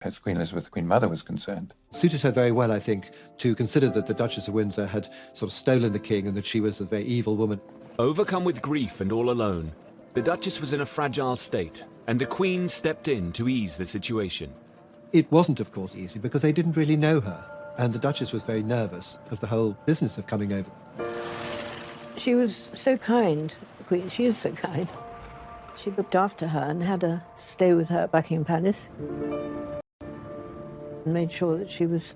as Queen Elizabeth, the Queen Mother, was concerned. It suited her very well, I think, to consider that the Duchess of Windsor had sort of stolen the king and that she was a very evil woman. Overcome with grief and all alone, the Duchess was in a fragile state, and the Queen stepped in to ease the situation. It wasn't, of course, easy because they didn't really know her, and the Duchess was very nervous of the whole business of coming over. She was so kind, the Queen. She is so kind. She looked after her and had her stay with her at Buckingham Palace and made sure that she was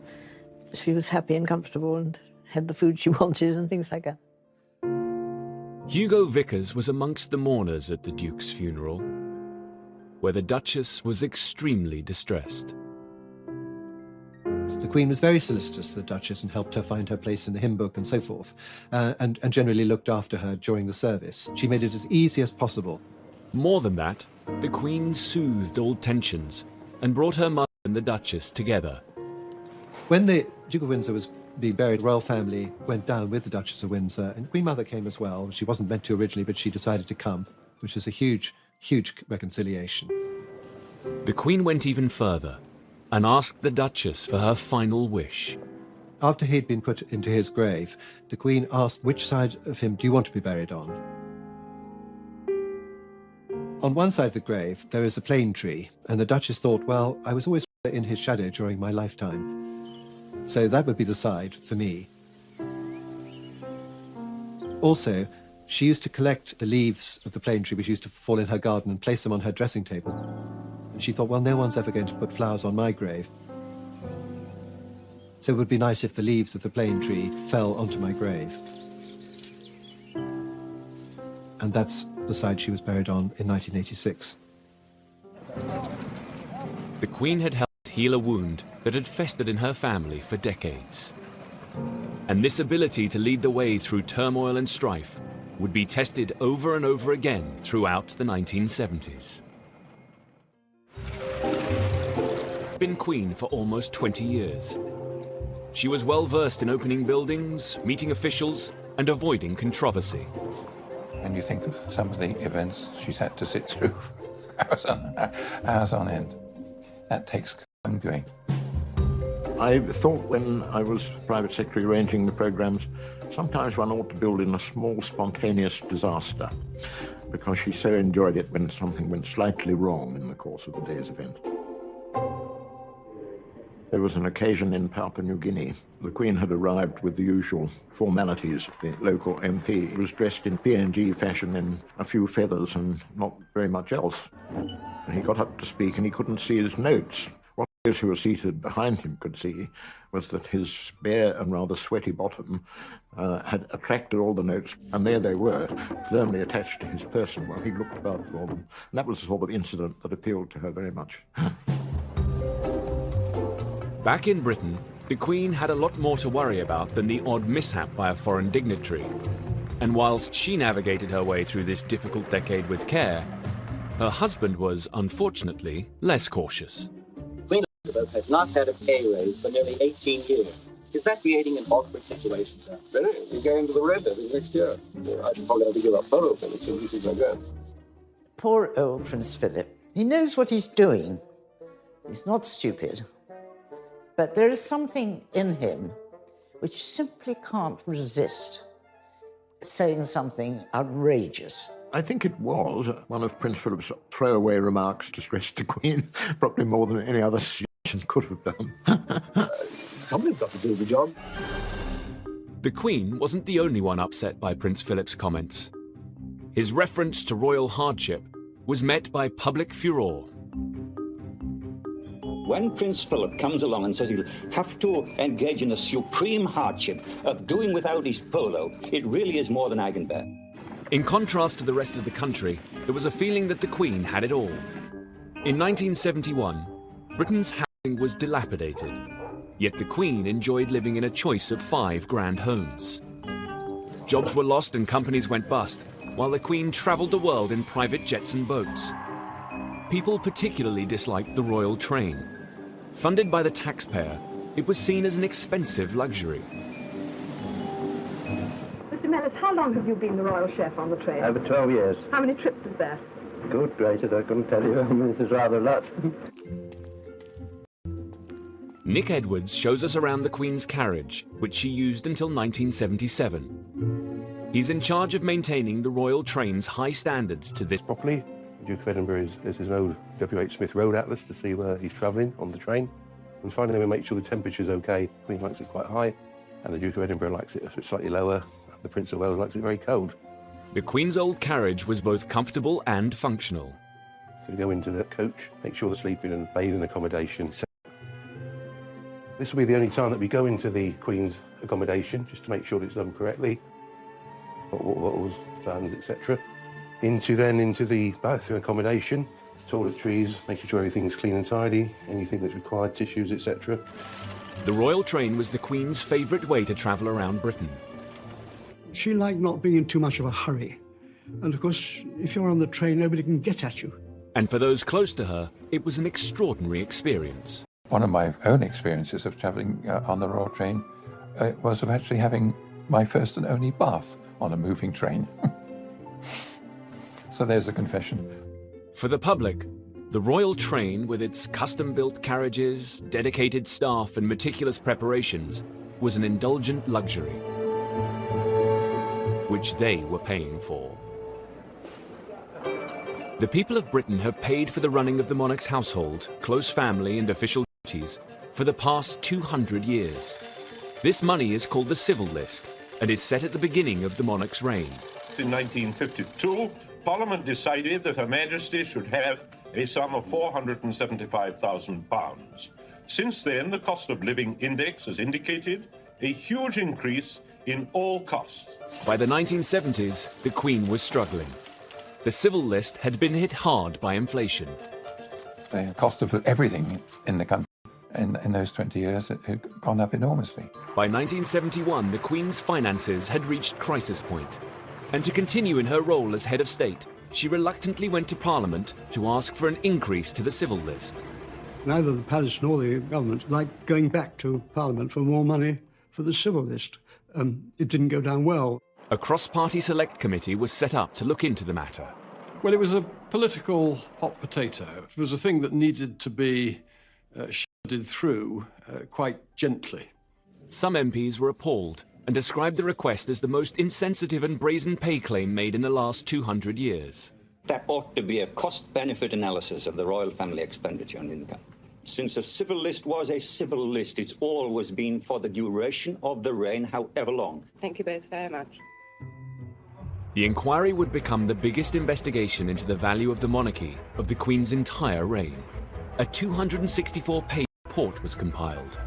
happy and comfortable and had the food she wanted and things like that. Hugo Vickers was amongst the mourners at the Duke's funeral, where the Duchess was extremely distressed. The Queen was very solicitous to the Duchess and helped her find her place in the hymn book and so forth, and generally looked after her during the service. She made it as easy as possible. More than that, the Queen soothed old tensions and brought her mother and the Duchess together. When the Duke of Windsor was being buried, the royal family went down with the Duchess of Windsor, and Queen Mother came as well. She wasn't meant to originally, but she decided to come, which is a huge, huge reconciliation. The Queen went even further and asked the Duchess for her final wish. After he'd been put into his grave, the Queen asked, which side of him do you want to be buried on? On one side of the grave, there is a plane tree, and the Duchess thought, well, I was always in his shadow during my lifetime, so that would be the side for me. Also, she used to collect the leaves of the plane tree which used to fall in her garden and place them on her dressing table. And she thought, well, no one's ever going to put flowers on my grave, so it would be nice if the leaves of the plane tree fell onto my grave. And that's the side she was buried on in 1986. The Queen had helped heal a wound that had festered in her family for decades. And this ability to lead the way through turmoil and strife would be tested over and over again throughout the 1970s. Been Queen for almost 20 years. She was well versed in opening buildings, meeting officials, and avoiding controversy. When you think of some of the events she's had to sit through hours on end, that takes doing. I thought when I was private secretary arranging the programs, sometimes one ought to build in a small spontaneous disaster, because she so enjoyed it when something went slightly wrong in the course of the day's event. There was an occasion in Papua New Guinea. The Queen had arrived with the usual formalities. The local MP was dressed in PNG fashion in a few feathers and not very much else. And he got up to speak and he couldn't see his notes. What those who were seated behind him could see was that his bare and rather sweaty bottom had attracted all the notes, and there they were, firmly attached to his person while he looked about for them. And that was the sort of incident that appealed to her very much. Back in Britain, the Queen had a lot more to worry about than the odd mishap by a foreign dignitary. And whilst she navigated her way through this difficult decade with care, her husband was, unfortunately, less cautious. Queen Elizabeth has not had a pay raise for nearly 18 years. Is that creating an awkward situation, sir? Very. We're going to the Red next year. I should probably have to give up both, and it's as easy as I go. Poor old Prince Philip. He knows what he's doing. He's not stupid. But there is something in him which simply can't resist saying something outrageous. I think it was one of Prince Philip's throwaway remarks to stress the Queen, probably more than any other suggestion could have done. Somebody's got to do the job. The Queen wasn't the only one upset by Prince Philip's comments. His reference to royal hardship was met by public furore. When Prince Philip comes along and says he'll have to engage in a supreme hardship of doing without his polo, it really is more than I can bear. In contrast to the rest of the country, there was a feeling that the Queen had it all. In 1971, Britain's housing was dilapidated, yet the Queen enjoyed living in a choice of 5 grand homes. Jobs were lost and companies went bust, while the Queen travelled the world in private jets and boats. People particularly disliked the royal train. Funded by the taxpayer, it was seen as an expensive luxury. Mr. Mellis, how long have you been the royal chef on the train? Over 12 years. How many trips is that? Good gracious, I couldn't tell you. I mean, it is rather a lot. Nick Edwards shows us around the Queen's carriage, which she used until 1977. He's in charge of maintaining the royal train's high standards to this properly. The Duke of Edinburgh is his old W.H. Smith road atlas to see where he's travelling on the train. And finally, we make sure the temperature's okay. The Queen likes it quite high, and the Duke of Edinburgh likes it slightly lower, and the Prince of Wales likes it very cold. The Queen's old carriage was both comfortable and functional. So we go into the coach, make sure the sleeping and bathing accommodation. This will be the only time that we go into the Queen's accommodation, just to make sure it's done correctly. Water bottles, fans, etc. Into the bathroom accommodation, toiletries, making sure everything's clean and tidy, anything that's required, tissues, etc. The royal train was the Queen's favourite way to travel around Britain. She liked not being in too much of a hurry. And of course, if you're on the train, nobody can get at you. And for those close to her, it was an extraordinary experience. One of my own experiences of travelling on the royal train was of actually having my first and only bath on a moving train. So there's a confession. For the public, the royal train, with its custom-built carriages, dedicated staff and meticulous preparations, was an indulgent luxury, which they were paying for. The people of Britain have paid for the running of the monarch's household, close family and official duties for the past 200 years. This money is called the civil list and is set at the beginning of the monarch's reign. In 1952, Parliament decided that Her Majesty should have a sum of £475,000. Since then, the cost of living index has indicated a huge increase in all costs. By the 1970s, the Queen was struggling. The civil list had been hit hard by inflation. The cost of everything in the country in those 20 years had gone up enormously. By 1971, the Queen's finances had reached crisis point. And to continue in her role as head of state, she reluctantly went to Parliament to ask for an increase to the civil list. Neither the palace nor the government liked going back to Parliament for more money for the civil list. It didn't go down well. A cross-party select committee was set up to look into the matter. Well, it was a political hot potato. It was a thing that needed to be shepherded through quite gently. Some MPs were appalled and described the request as the most insensitive and brazen pay claim made in the last 200 years. There ought to be a cost-benefit analysis of the royal family expenditure on income. Since a civil list was a civil list, it's always been for the duration of the reign, however long. Thank you both very much. The inquiry would become the biggest investigation into the value of the monarchy of the Queen's entire reign. A 264-page report was compiled.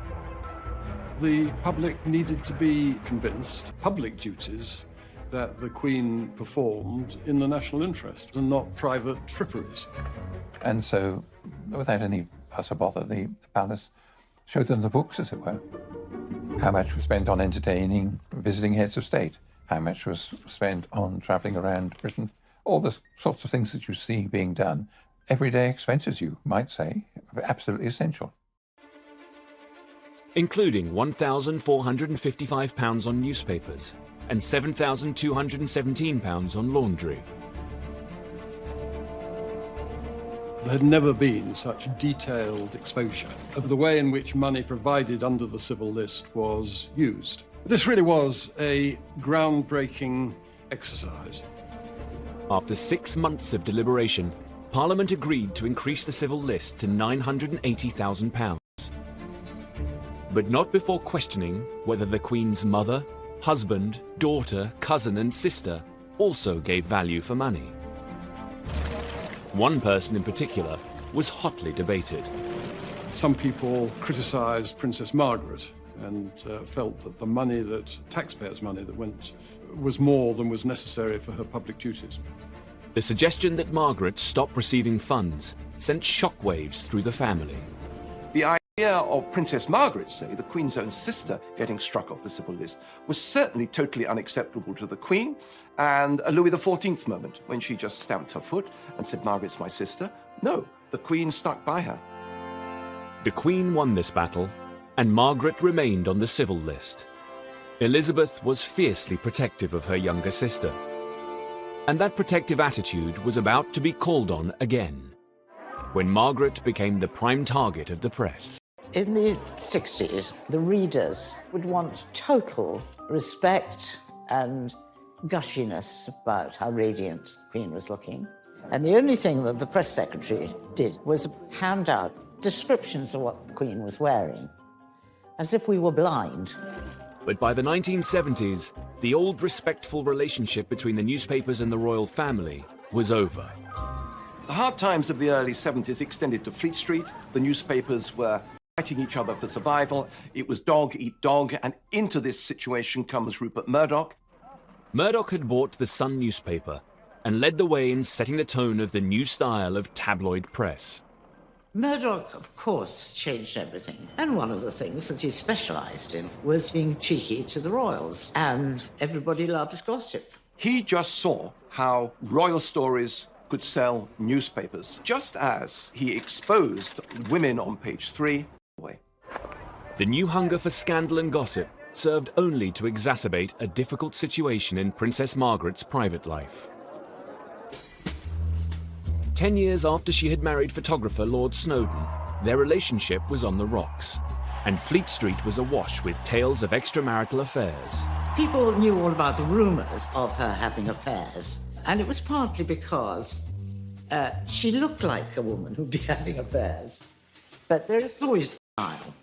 The public needed to be convinced, public duties, that the Queen performed in the national interest and not private fripperies. And so, without any fuss or bother, the palace showed them the books, as it were. How much was spent on entertaining, visiting heads of state? How much was spent on travelling around Britain? All the sorts of things that you see being done. Everyday expenses, you might say, absolutely essential. including £1,455 on newspapers and £7,217 on laundry. There had never been such detailed exposure of the way in which money provided under the civil list was used. This really was a groundbreaking exercise. After 6 months of deliberation, Parliament agreed to increase the civil list to £980,000. But not before questioning whether the Queen's mother, husband, daughter, cousin and sister also gave value for money. One person in particular was hotly debated. Some people criticised Princess Margaret and felt that the money taxpayers' money that went was more than was necessary for her public duties. The suggestion that Margaret stop receiving funds sent shockwaves through the family. The idea of Princess Margaret, say, the Queen's own sister, getting struck off the civil list was certainly totally unacceptable to the Queen, and a Louis XIV moment when she just stamped her foot and said, "Margaret's my sister." No, the Queen stuck by her. The Queen won this battle, and Margaret remained on the civil list. Elizabeth was fiercely protective of her younger sister. And that protective attitude was about to be called on again, when Margaret became the prime target of the press. In the 60s, the readers would want total respect and gushiness about how radiant the Queen was looking. And the only thing that the press secretary did was hand out descriptions of what the Queen was wearing, as if we were blind. But by the 1970s, the old respectful relationship between the newspapers and the royal family was over. The hard times of the early 70s extended to Fleet Street. The newspapers were fighting each other for survival. It was dog eat dog, and into this situation comes Rupert Murdoch. Murdoch had bought the Sun newspaper and led the way in setting the tone of the new style of tabloid press. Murdoch, of course, changed everything. And one of the things that he specialised in was being cheeky to the royals. And everybody loves gossip. He just saw how royal stories could sell newspapers, just as he exposed women on page 3. The new hunger for scandal and gossip served only to exacerbate a difficult situation in Princess Margaret's private life. 10 years after she had married photographer Lord Snowdon, their relationship was on the rocks, and Fleet Street was awash with tales of extramarital affairs. People knew all about the rumours of her having affairs, and it was partly because she looked like a woman who'd be having affairs. But there is always denial.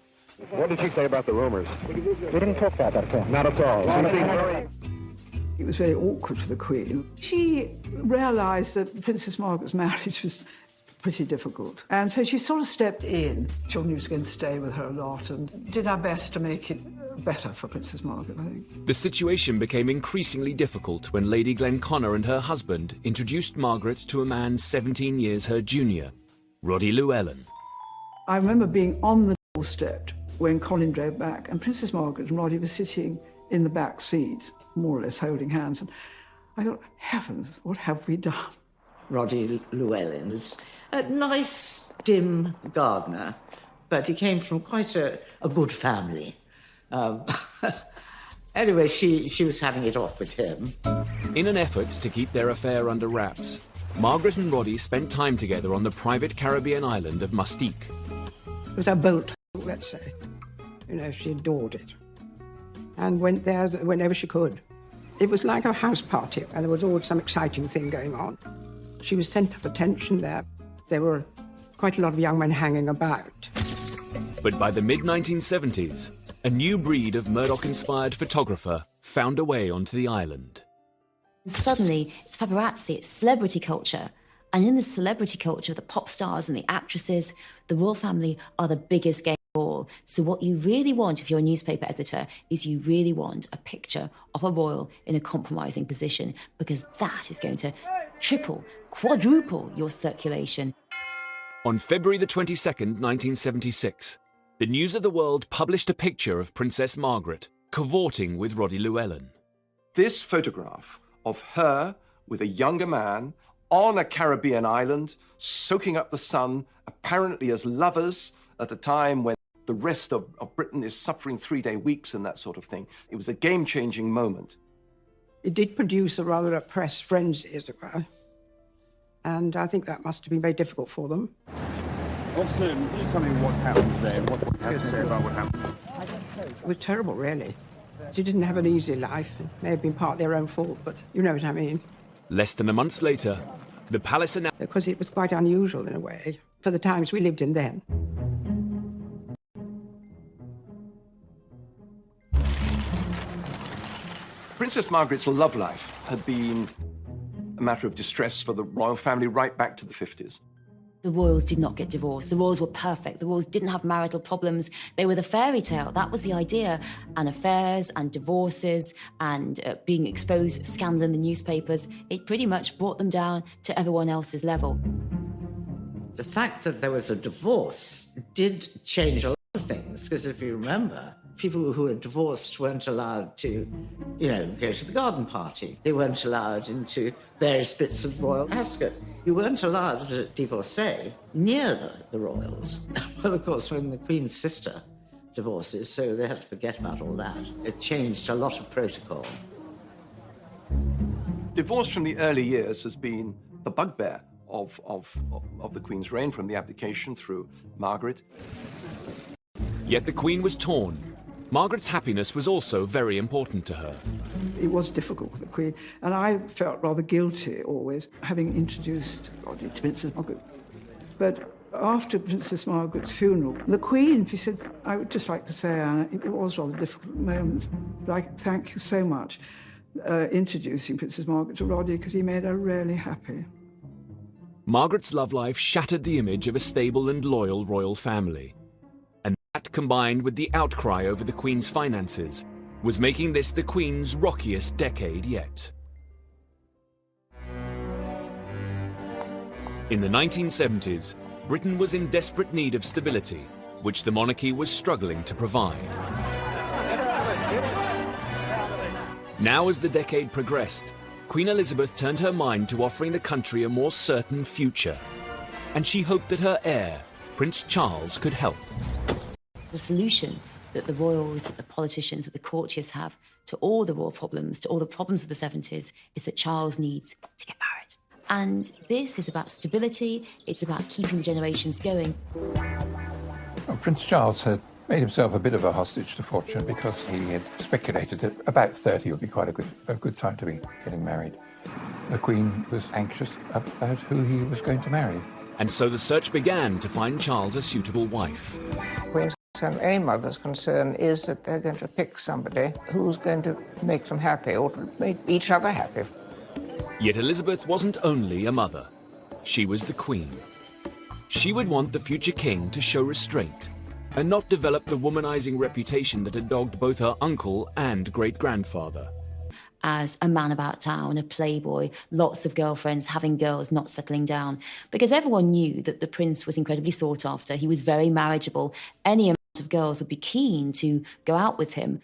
What did she say about the rumors? We didn't talk about that. Not at all. It was very awkward for the Queen. She realised that Princess Margaret's marriage was pretty difficult. And so she sort of stepped in. Children was going to stay with her a lot and did our best to make it better for Princess Margaret, I think. The situation became increasingly difficult when Lady Glenconner and her husband introduced Margaret to a man 17 years her junior, Roddy Llewellyn. I remember being on the doorstep when Colin drove back, and Princess Margaret and Roddy were sitting in the back seat, more or less holding hands. And I thought, heavens, what have we done? Roddy Llewellyn was a nice, dim gardener, but he came from quite a good family. Anyway, she was having it off with him. In an effort to keep their affair under wraps, Margaret and Roddy spent time together on the private Caribbean island of Mustique. It was a boat, let's say. You know, she adored it and went there whenever she could. It was like a house party, and there was always some exciting thing going on. She was centre of attention there. There were quite a lot of young men hanging about. But by the mid-1970s, a new breed of Murdoch-inspired photographer found a way onto the island. Suddenly, it's paparazzi, it's celebrity culture. And in this celebrity culture, the pop stars and the actresses, the royal family are the biggest game of all. So what you really want if you're a newspaper editor is you really want a picture of a royal in a compromising position, because that is going to triple, quadruple your circulation. On February the 22nd, 1976, the News of the World published a picture of Princess Margaret cavorting with Roddy Llewellyn. This photograph of her with a younger man on a Caribbean island, soaking up the sun, apparently as lovers, at a time when the rest of Britain is suffering 3-day weeks and that sort of thing. It was a game-changing moment. It did produce a rather oppressed frenzy, as it were. And I think that must have been very difficult for them. Also, can you tell me what happened there? What you have to say about what happened? It was terrible, really. She didn't have an easy life. It may have been part their own fault, but you know what I mean. Less than a month later, the palace announced... Because it was quite unusual, in a way, for the times we lived in then. Princess Margaret's love life had been a matter of distress for the royal family right back to the 50s. The royals did not get divorced. The royals were perfect. The royals didn't have marital problems. They were the fairy tale. That was the idea. And affairs and divorces and being exposed, scandal in the newspapers, it pretty much brought them down to everyone else's level. The fact that there was a divorce did change a lot of things, because if you remember, people who were divorced weren't allowed to, go to the garden party. They weren't allowed into various bits of royal ascot. You weren't allowed as a divorcee near the royals. Well, of course, when the Queen's sister divorces, so they had to forget about all that. It changed a lot of protocol. Divorce from the early years has been the bugbear of the Queen's reign, from the abdication through Margaret. Yet the Queen was torn. Margaret's happiness was also very important to her. It was difficult for the Queen, and I felt rather guilty always, having introduced Rodney to Princess Margaret. But after Princess Margaret's funeral, the Queen, she said, I would just like to say, Anna, it was rather difficult moments, but I thank you so much introducing Princess Margaret to Rodney, because he made her really happy. Margaret's love life shattered the image of a stable and loyal royal family. And that, combined with the outcry over the Queen's finances, was making this the Queen's rockiest decade yet. In the 1970s, Britain was in desperate need of stability, which the monarchy was struggling to provide. Now, as the decade progressed, Queen Elizabeth turned her mind to offering the country a more certain future, and she hoped that her heir, Prince Charles, could help. The solution that the royals, that the politicians, that the courtiers have to all the royal problems, to all the problems of the 70s, is that Charles needs to get married. And this is about stability, it's about keeping generations going. Well, Prince Charles had made himself a bit of a hostage to fortune because he had speculated that about 30 would be quite a good time to be getting married. The Queen was anxious about who he was going to marry. And so the search began to find Charles a suitable wife. When any mother's concern is that they're going to pick somebody who's going to make them happy or to make each other happy. Yet Elizabeth wasn't only a mother. She was the Queen. She would want the future king to show restraint and not develop the womanizing reputation that had dogged both her uncle and great-grandfather. As a man about town, a playboy, lots of girlfriends, having girls, not settling down. Because everyone knew that the prince was incredibly sought after. He was very marriageable. Any amount of girls would be keen to go out with him.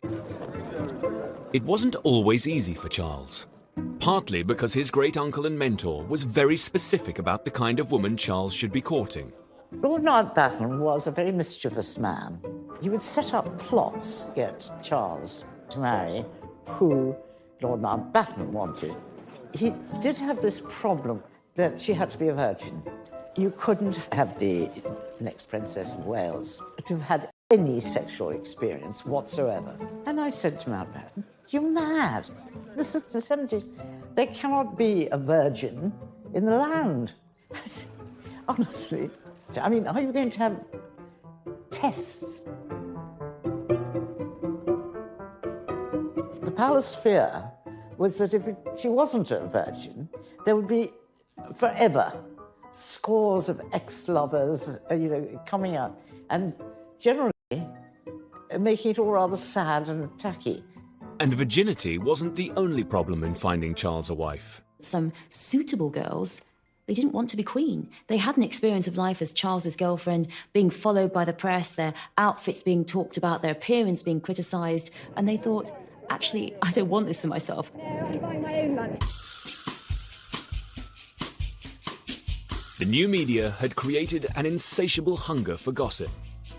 It wasn't always easy for Charles. Partly because his great-uncle and mentor was very specific about the kind of woman Charles should be courting. Lord Mountbatten was a very mischievous man. He would set up plots to get Charles to marry who Lord Mountbatten wanted. He did have this problem that she had to be a virgin. You couldn't have the next Princess of Wales to have had any sexual experience whatsoever. And I said to Mountbatten, you're mad. This is the 70s. There cannot be a virgin in the land. I said, honestly, I mean, are you going to have tests? The palace fear was that if she wasn't a virgin, there would be forever scores of ex-lovers, coming out, and generally making it all rather sad and tacky. And virginity wasn't the only problem in finding Charles a wife. Some suitable girls, they didn't want to be queen. They had an experience of life as Charles's girlfriend, being followed by the press, their outfits being talked about, their appearance being criticised, and they thought, actually, I don't want this for myself. I'm buying my own lunch. The new media had created an insatiable hunger for gossip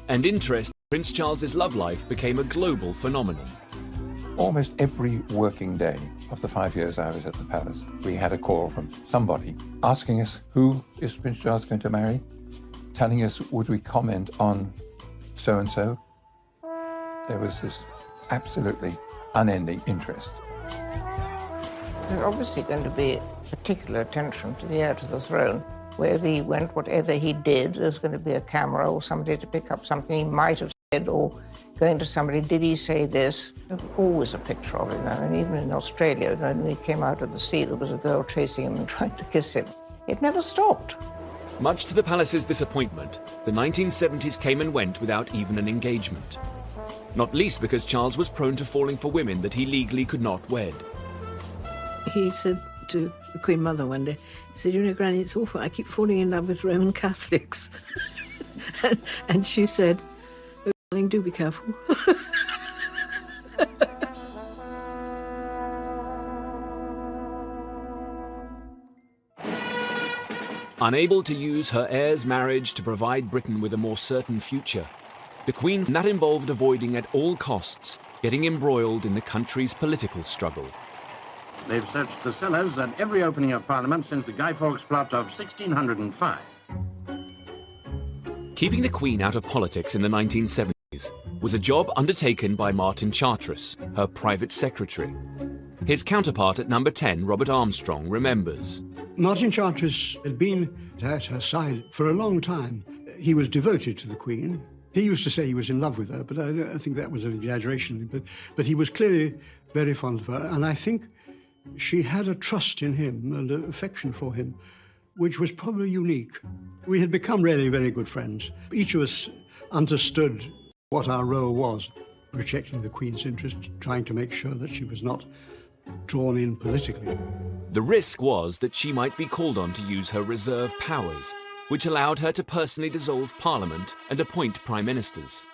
and interest Prince Charles's love life became a global phenomenon. Almost every working day of the 5 years I was at the palace, we had a call from somebody asking us, who is Prince Charles going to marry? Telling us, would we comment on so-and-so? There was this absolutely unending interest. There's obviously going to be particular attention to the heir to the throne. Wherever he went, whatever he did, there's going to be a camera or somebody to pick up something he might have said, or going to somebody, did he say this? There's always a picture of it now. And even in Australia, when he came out of the sea, there was a girl chasing him and trying to kiss him. It never stopped. Much to the palace's disappointment, the 1970s came and went without even an engagement. Not least because Charles was prone to falling for women that he legally could not wed. He said to the Queen Mother one day, he said, you know, Granny, it's awful. I keep falling in love with Roman Catholics. and she said, oh, darling, do be careful. Unable to use her heir's marriage to provide Britain with a more certain future, the Queen, that involved avoiding at all costs getting embroiled in the country's political struggle. They've searched the cellars at every opening of Parliament since the Guy Fawkes plot of 1605. Keeping the Queen out of politics in the 1970s was a job undertaken by Martin Chartres, her private secretary. His counterpart at number 10, Robert Armstrong, remembers. Martin Chartres had been at her side for a long time. He was devoted to the Queen. He used to say he was in love with her, but I think that was an exaggeration. But he was clearly very fond of her, and I think she had a trust in him and an affection for him, which was probably unique. We had become really very good friends. Each of us understood what our role was, protecting the Queen's interest, trying to make sure that she was not drawn in politically. The risk was that she might be called on to use her reserve powers, which allowed her to personally dissolve Parliament and appoint Prime Ministers.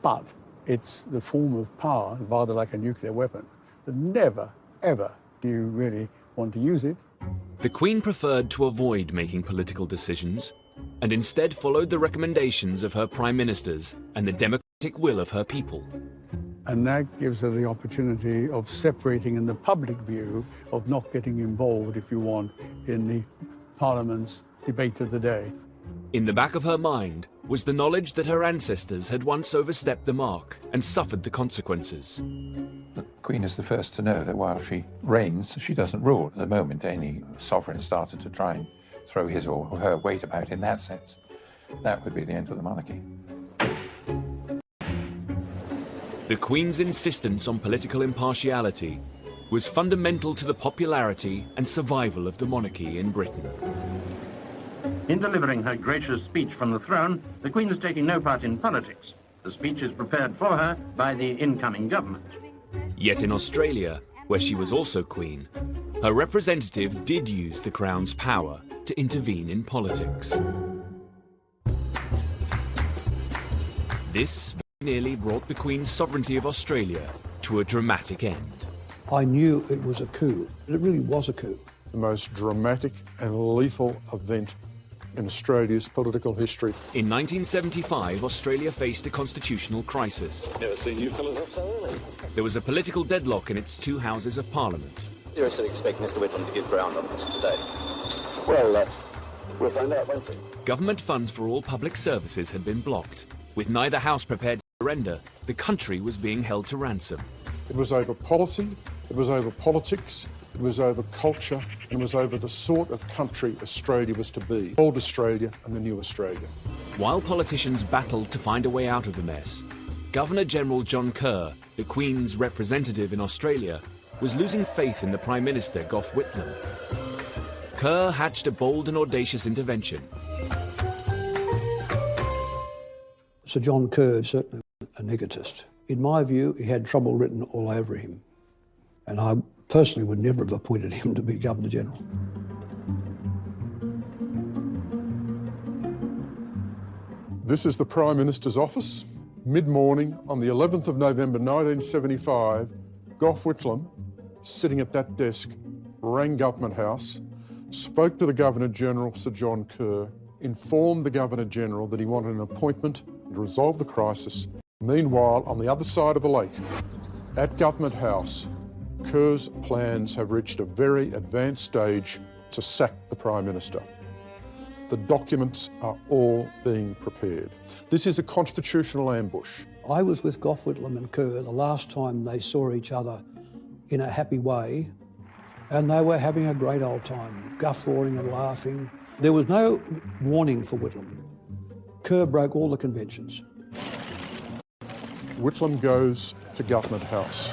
But it's the form of power, rather like a nuclear weapon, that never, ever do you really want to use it. The Queen preferred to avoid making political decisions and instead followed the recommendations of her Prime Ministers and the democratic will of her people. And that gives her the opportunity of separating in the public view, of not getting involved, if you want, in the Parliament's debate of the day. In the back of her mind was the knowledge that her ancestors had once overstepped the mark and suffered the consequences. The Queen is the first to know that while she reigns, she doesn't rule. At the moment, any sovereign started to try and throw his or her weight about in that sense, that would be the end of the monarchy. The Queen's insistence on political impartiality was fundamental to the popularity and survival of the monarchy in Britain. In delivering her gracious speech from the throne, the Queen is taking no part in politics. The speech is prepared for her by the incoming government. Yet in Australia, where she was also Queen, her representative did use the Crown's power to intervene in politics. This nearly brought the Queen's sovereignty of Australia to a dramatic end. I knew it was a coup. It really was a coup. The most dramatic and lethal event in Australia's political history. In 1975, Australia faced a constitutional crisis. Never seen you fellas up so early. There was a political deadlock in its two houses of Parliament. Seriously expect Mr. Whitlam to give ground on this today. Well, we'll find out, won't we? Government funds for all public services had been blocked. With neither house prepared to surrender, the country was being held to ransom. It was over policy, it was over politics, it was over culture, and it was over the sort of country Australia was to be. Old Australia and the new Australia. While politicians battled to find a way out of the mess, Governor-General John Kerr, the Queen's representative in Australia, was losing faith in the Prime Minister, Gough Whitlam. Kerr hatched a bold and audacious intervention. Sir John Kerr is certainly an egotist. In my view, he had trouble written all over him. And I personally would never have appointed him to be Governor-General. This is the Prime Minister's office. Mid-morning on the 11th of November 1975, Gough Whitlam, sitting at that desk, rang Government House, spoke to the Governor-General, Sir John Kerr, informed the Governor-General that he wanted an appointment to resolve the crisis Meanwhile, on the other side of the lake, at Government House, Kerr's plans have reached a very advanced stage to sack the Prime Minister. The documents are all being prepared. This is a constitutional ambush. I was with Gough Whitlam and Kerr the last time they saw each other in a happy way, and they were having a great old time, guffawing and laughing. There was no warning for Whitlam. Kerr broke all the conventions. Whitlam goes to Government House.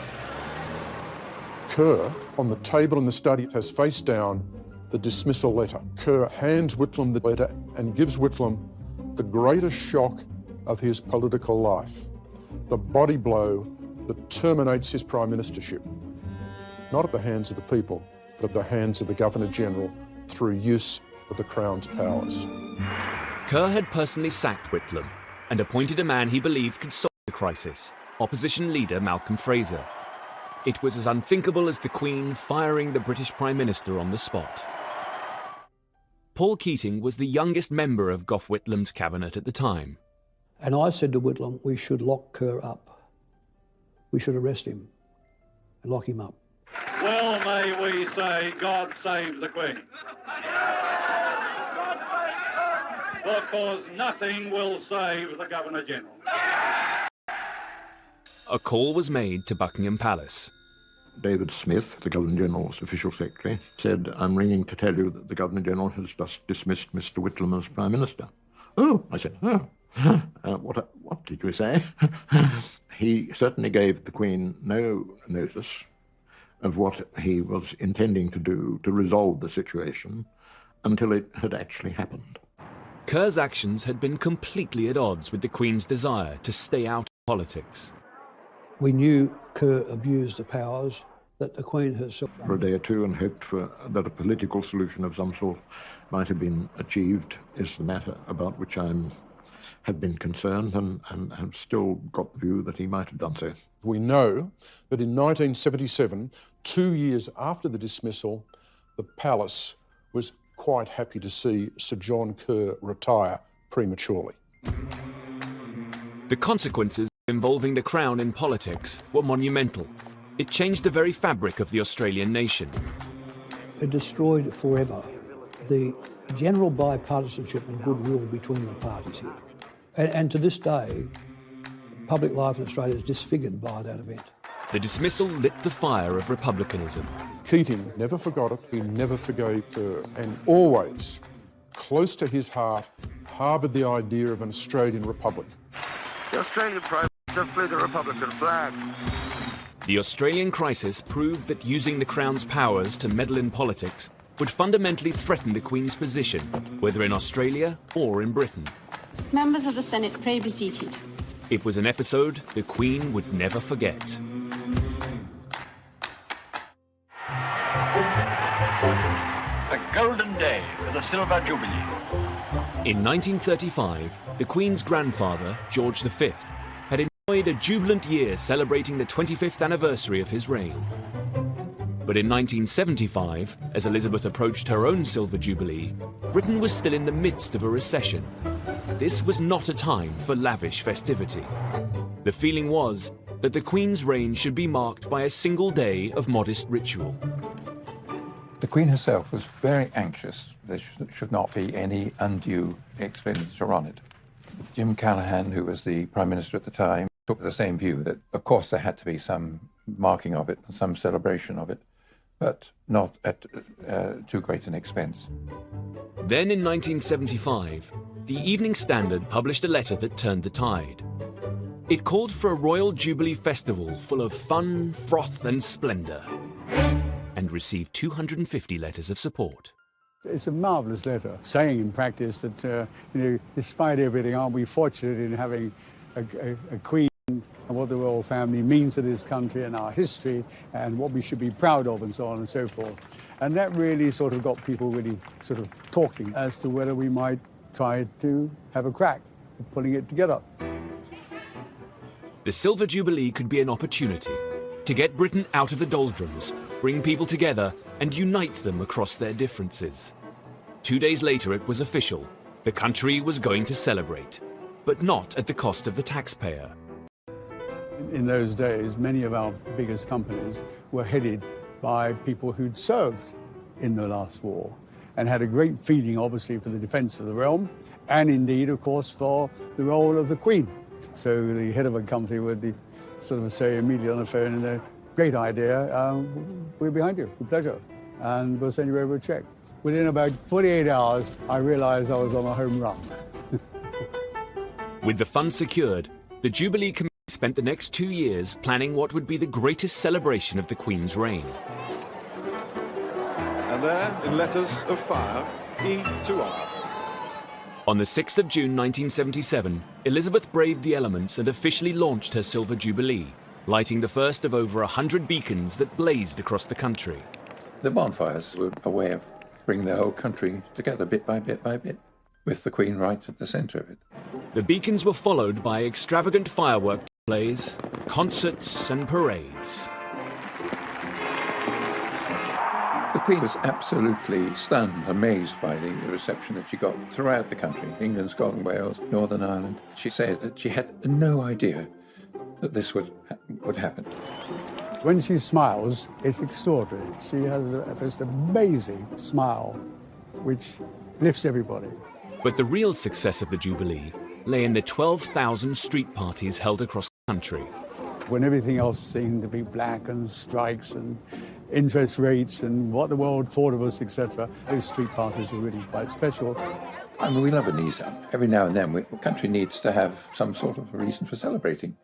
Kerr, on the table in the study, has face down the dismissal letter. Kerr hands Whitlam the letter and gives Whitlam the greatest shock of his political life, the body blow that terminates his Prime Ministership, not at the hands of the people, but at the hands of the Governor-General through use of the Crown's powers. Kerr had personally sacked Whitlam and appointed a man he believed could solve the crisis, opposition leader Malcolm Fraser. It was as unthinkable as the Queen firing the British Prime Minister on the spot. Paul Keating was the youngest member of Gough Whitlam's cabinet at the time. And I said to Whitlam, we should lock Kerr up. We should arrest him and lock him up. Well, may we say, God save the Queen. Because nothing will save the Governor-General. A call was made to Buckingham Palace. David Smith, the Governor-General's official secretary, said, "I'm ringing to tell you that the Governor-General has just dismissed Mr. Whitlam as Prime Minister." "Oh," I said, what did you say? He certainly gave the Queen no notice of what he was intending to do to resolve the situation until it had actually happened. Kerr's actions had been completely at odds with the Queen's desire to stay out of politics. We knew Kerr abused the powers that the Queen herself... For a day or two and hoped that a political solution of some sort might have been achieved is the matter about which I have been concerned and have still got the view that he might have done so. We know that in 1977, 2 years after the dismissal, the Palace was quite happy to see Sir John Kerr retire prematurely. The consequences involving the Crown in politics were monumental. It changed the very fabric of the Australian nation. It destroyed forever the general bipartisanship and goodwill between the parties here. And to this day, public life in Australia is disfigured by that event. The dismissal lit the fire of republicanism. Keating never forgot it, he never forgave Kerr, and always, close to his heart, harboured the idea of an Australian republic. The Australian Prime Minister flew the Republican flag. The Australian crisis proved that using the Crown's powers to meddle in politics would fundamentally threaten the Queen's position, whether in Australia or in Britain. Members of the Senate, pray be seated. It was an episode the Queen would never forget. A golden day for the Silver Jubilee. In 1935, the Queen's grandfather, George V, had enjoyed a jubilant year celebrating the 25th anniversary of his reign. But in 1975, as Elizabeth approached her own Silver Jubilee, Britain was still in the midst of a recession. This was not a time for lavish festivity. The feeling was that the Queen's reign should be marked by a single day of modest ritual. The Queen herself was very anxious there should not be any undue expenditure on it. Jim Callaghan, who was the Prime Minister at the time, took the same view that, of course, there had to be some marking of it, some celebration of it, but not at too great an expense. Then in 1975, the Evening Standard published a letter that turned the tide. It called for a Royal Jubilee Festival full of fun, froth and splendour, and received 250 letters of support. It's a marvellous letter, saying in practice that, despite everything, aren't we fortunate in having a Queen and what the royal family means to this country and our history and what we should be proud of and so on and so forth. And that really sort of got people really sort of talking as to whether we might try to have a crack at putting it together. The Silver Jubilee could be an opportunity to get Britain out of the doldrums, bring people together and unite them across their differences. 2 days later it was official. The country was going to celebrate, but not at the cost of the taxpayer. In those days, many of our biggest companies were headed by people who'd served in the last war and had a great feeling, obviously, for the defence of the realm and indeed, of course, for the role of the Queen. So the head of a company would sort of say immediately on the phone, great idea, we're behind you, with pleasure, and we'll send you over a cheque. Within about 48 hours, I realised I was on a home run. With the funds secured, the Jubilee Committee spent the next 2 years planning what would be the greatest celebration of the Queen's reign. And there, in letters of fire, E to R. On the 6th of June 1977, Elizabeth braved the elements and officially launched her Silver Jubilee, lighting the first of over 100 beacons that blazed across the country. The bonfires were a way of bringing the whole country together bit by bit by bit, with the Queen right at the centre of it. The beacons were followed by extravagant firework displays, concerts and parades. The Queen was absolutely stunned, amazed by the reception that she got throughout the country, England, Scotland, Wales, Northern Ireland. She said that she had no idea that this would happen. When she smiles, it's extraordinary. She has a most amazing smile, which lifts everybody. But the real success of the Jubilee lay in the 12,000 street parties held across the country. When everything else seemed to be black and strikes and interest rates and what the world thought of us, etc., those street parties were really quite special. I mean, we love an ease up. Every now and then, the country needs to have some sort of a reason for celebrating.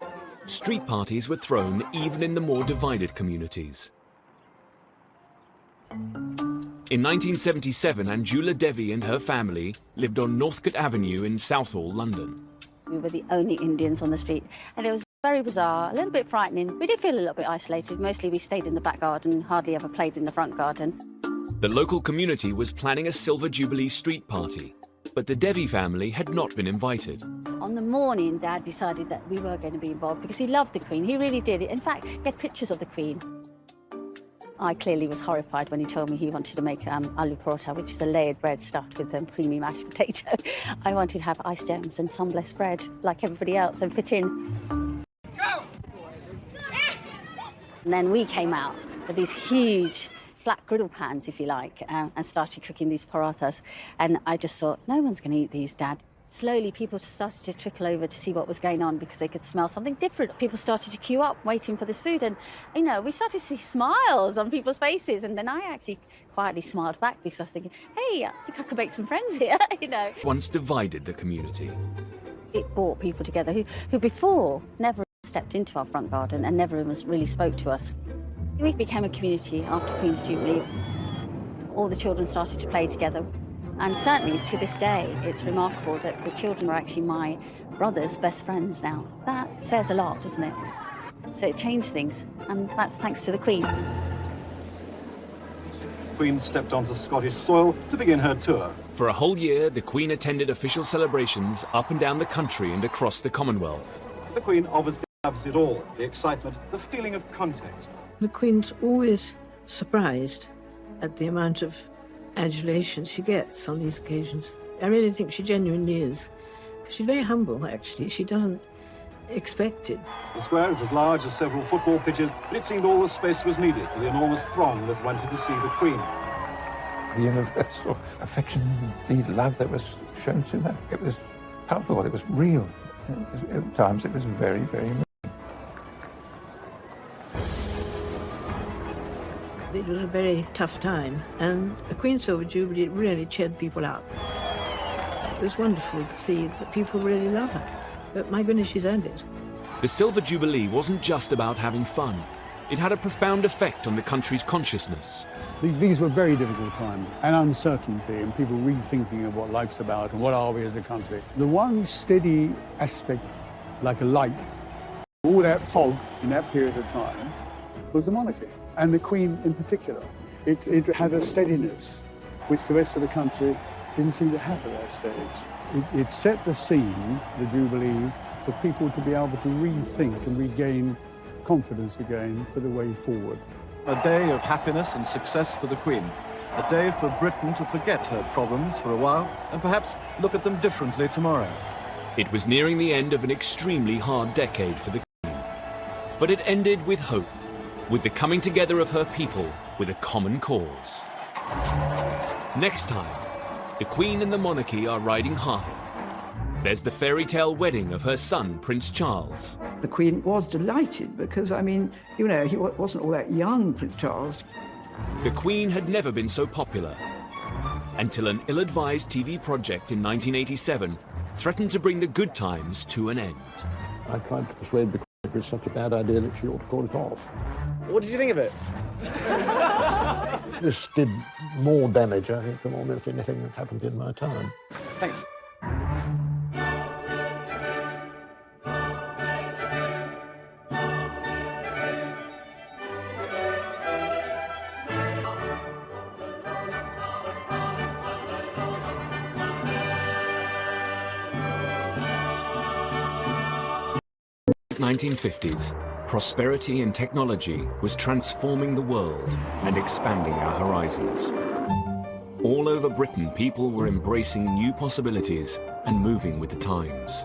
Street parties were thrown even in the more divided communities. In 1977, Anjula Devi and her family lived on Northcote Avenue in Southall, London. We were the only Indians on the street, and it was very bizarre, a little bit frightening. We did feel a little bit isolated. Mostly we stayed in the back garden, hardly ever played in the front garden. The local community was planning a Silver Jubilee street party, but the Devi family had not been invited. On the morning, Dad decided that we were going to be involved because he loved the Queen. He really did. In fact, he had pictures of the Queen. I clearly was horrified when he told me he wanted to make aloo paratha, which is a layered bread stuffed with creamy mashed potato. I wanted to have ice gems and sunblessed bread like everybody else and fit in. Go! And then we came out with these huge flat griddle pans, if you like, and started cooking these parathas. And I just thought, no one's going to eat these, Dad. Slowly, people started to trickle over to see what was going on because they could smell something different. People started to queue up, waiting for this food. And, you know, we started to see smiles on people's faces. And then I actually quietly smiled back because I was thinking, hey, I think I could make some friends here, you know. Once divided the community. It brought people together who before never stepped into our front garden and never really spoke to us. We became a community after Queen's Jubilee. All the children started to play together. And certainly to this day, it's remarkable that the children are actually my brother's best friends now. That says a lot, doesn't it? So it changed things, and that's thanks to the Queen. The Queen stepped onto Scottish soil to begin her tour. For a whole year, the Queen attended official celebrations up and down the country and across the Commonwealth. The Queen obviously loves it all, the excitement, the feeling of contact. The Queen's always surprised at the amount of adulation she gets on these occasions. I really think she genuinely is. She's very humble, actually. She doesn't expect it. The square is as large as several football pitches, but it seemed all the space was needed for the enormous throng that wanted to see the Queen. The universal affection, the love that was shown to her, it was palpable, it was real. At times it was very, very moving. It was a very tough time, and the Queen's Silver Jubilee really cheered people up. It was wonderful to see that people really love her, but my goodness, she's earned it. The Silver Jubilee wasn't just about having fun. It had a profound effect on the country's consciousness. These were very difficult times, and uncertainty, and people rethinking of what life's about and what are we as a country. The one steady aspect, like a light, all that fog in that period of time, was the monarchy. And the Queen in particular. It had a steadiness which the rest of the country didn't seem to have at that stage. It set the scene, the Jubilee, for people to be able to rethink and regain confidence again for the way forward. A day of happiness and success for the Queen. A day for Britain to forget her problems for a while and perhaps look at them differently tomorrow. It was nearing the end of an extremely hard decade for the Queen. But it ended with hope, with the coming together of her people with a common cause. Next time, the Queen and the monarchy are riding high. There's the fairy tale wedding of her son, Prince Charles. The Queen was delighted because, I mean, you know, he wasn't all that young, Prince Charles. The Queen had never been so popular, until an ill-advised TV project in 1987 threatened to bring the good times to an end. I tried to persuade the Queen it was such a bad idea that she ought to call it off. What did you think of it? This did more damage, I think, than almost anything that happened in my time. Thanks. In the 1950s, prosperity and technology was transforming the world and expanding our horizons. All over Britain, people were embracing new possibilities and moving with the times.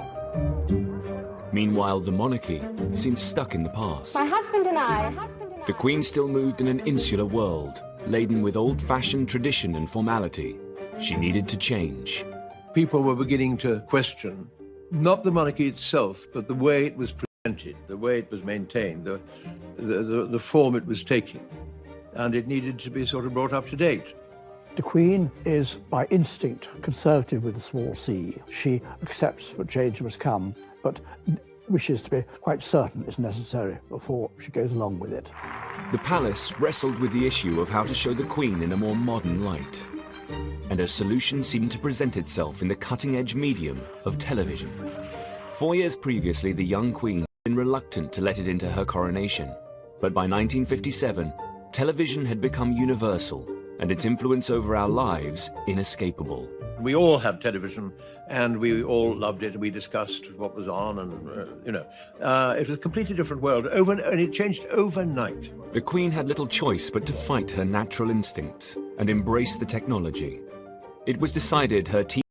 Meanwhile, the monarchy seemed stuck in the past. My husband and I. The Queen still moved in an insular world, laden with old-fashioned tradition and formality. She needed to change. People were beginning to question not the monarchy itself, but the way it was presented, the way it was maintained, the form it was taking. And it needed to be sort of brought up to date. The Queen is, by instinct, conservative with a small c. She accepts that change must come, but wishes to be quite certain it's necessary before she goes along with it. The palace wrestled with the issue of how to show the Queen in a more modern light. And a solution seemed to present itself in the cutting-edge medium of television. 4 years previously, the young Queen had been reluctant to let it into her coronation. But by 1957, television had become universal, and its influence over our lives inescapable. We all had television, and we all loved it. We discussed what was on, and, it was a completely different world, and it changed overnight. The Queen had little choice but to fight her natural instincts and embrace the technology. It was decided her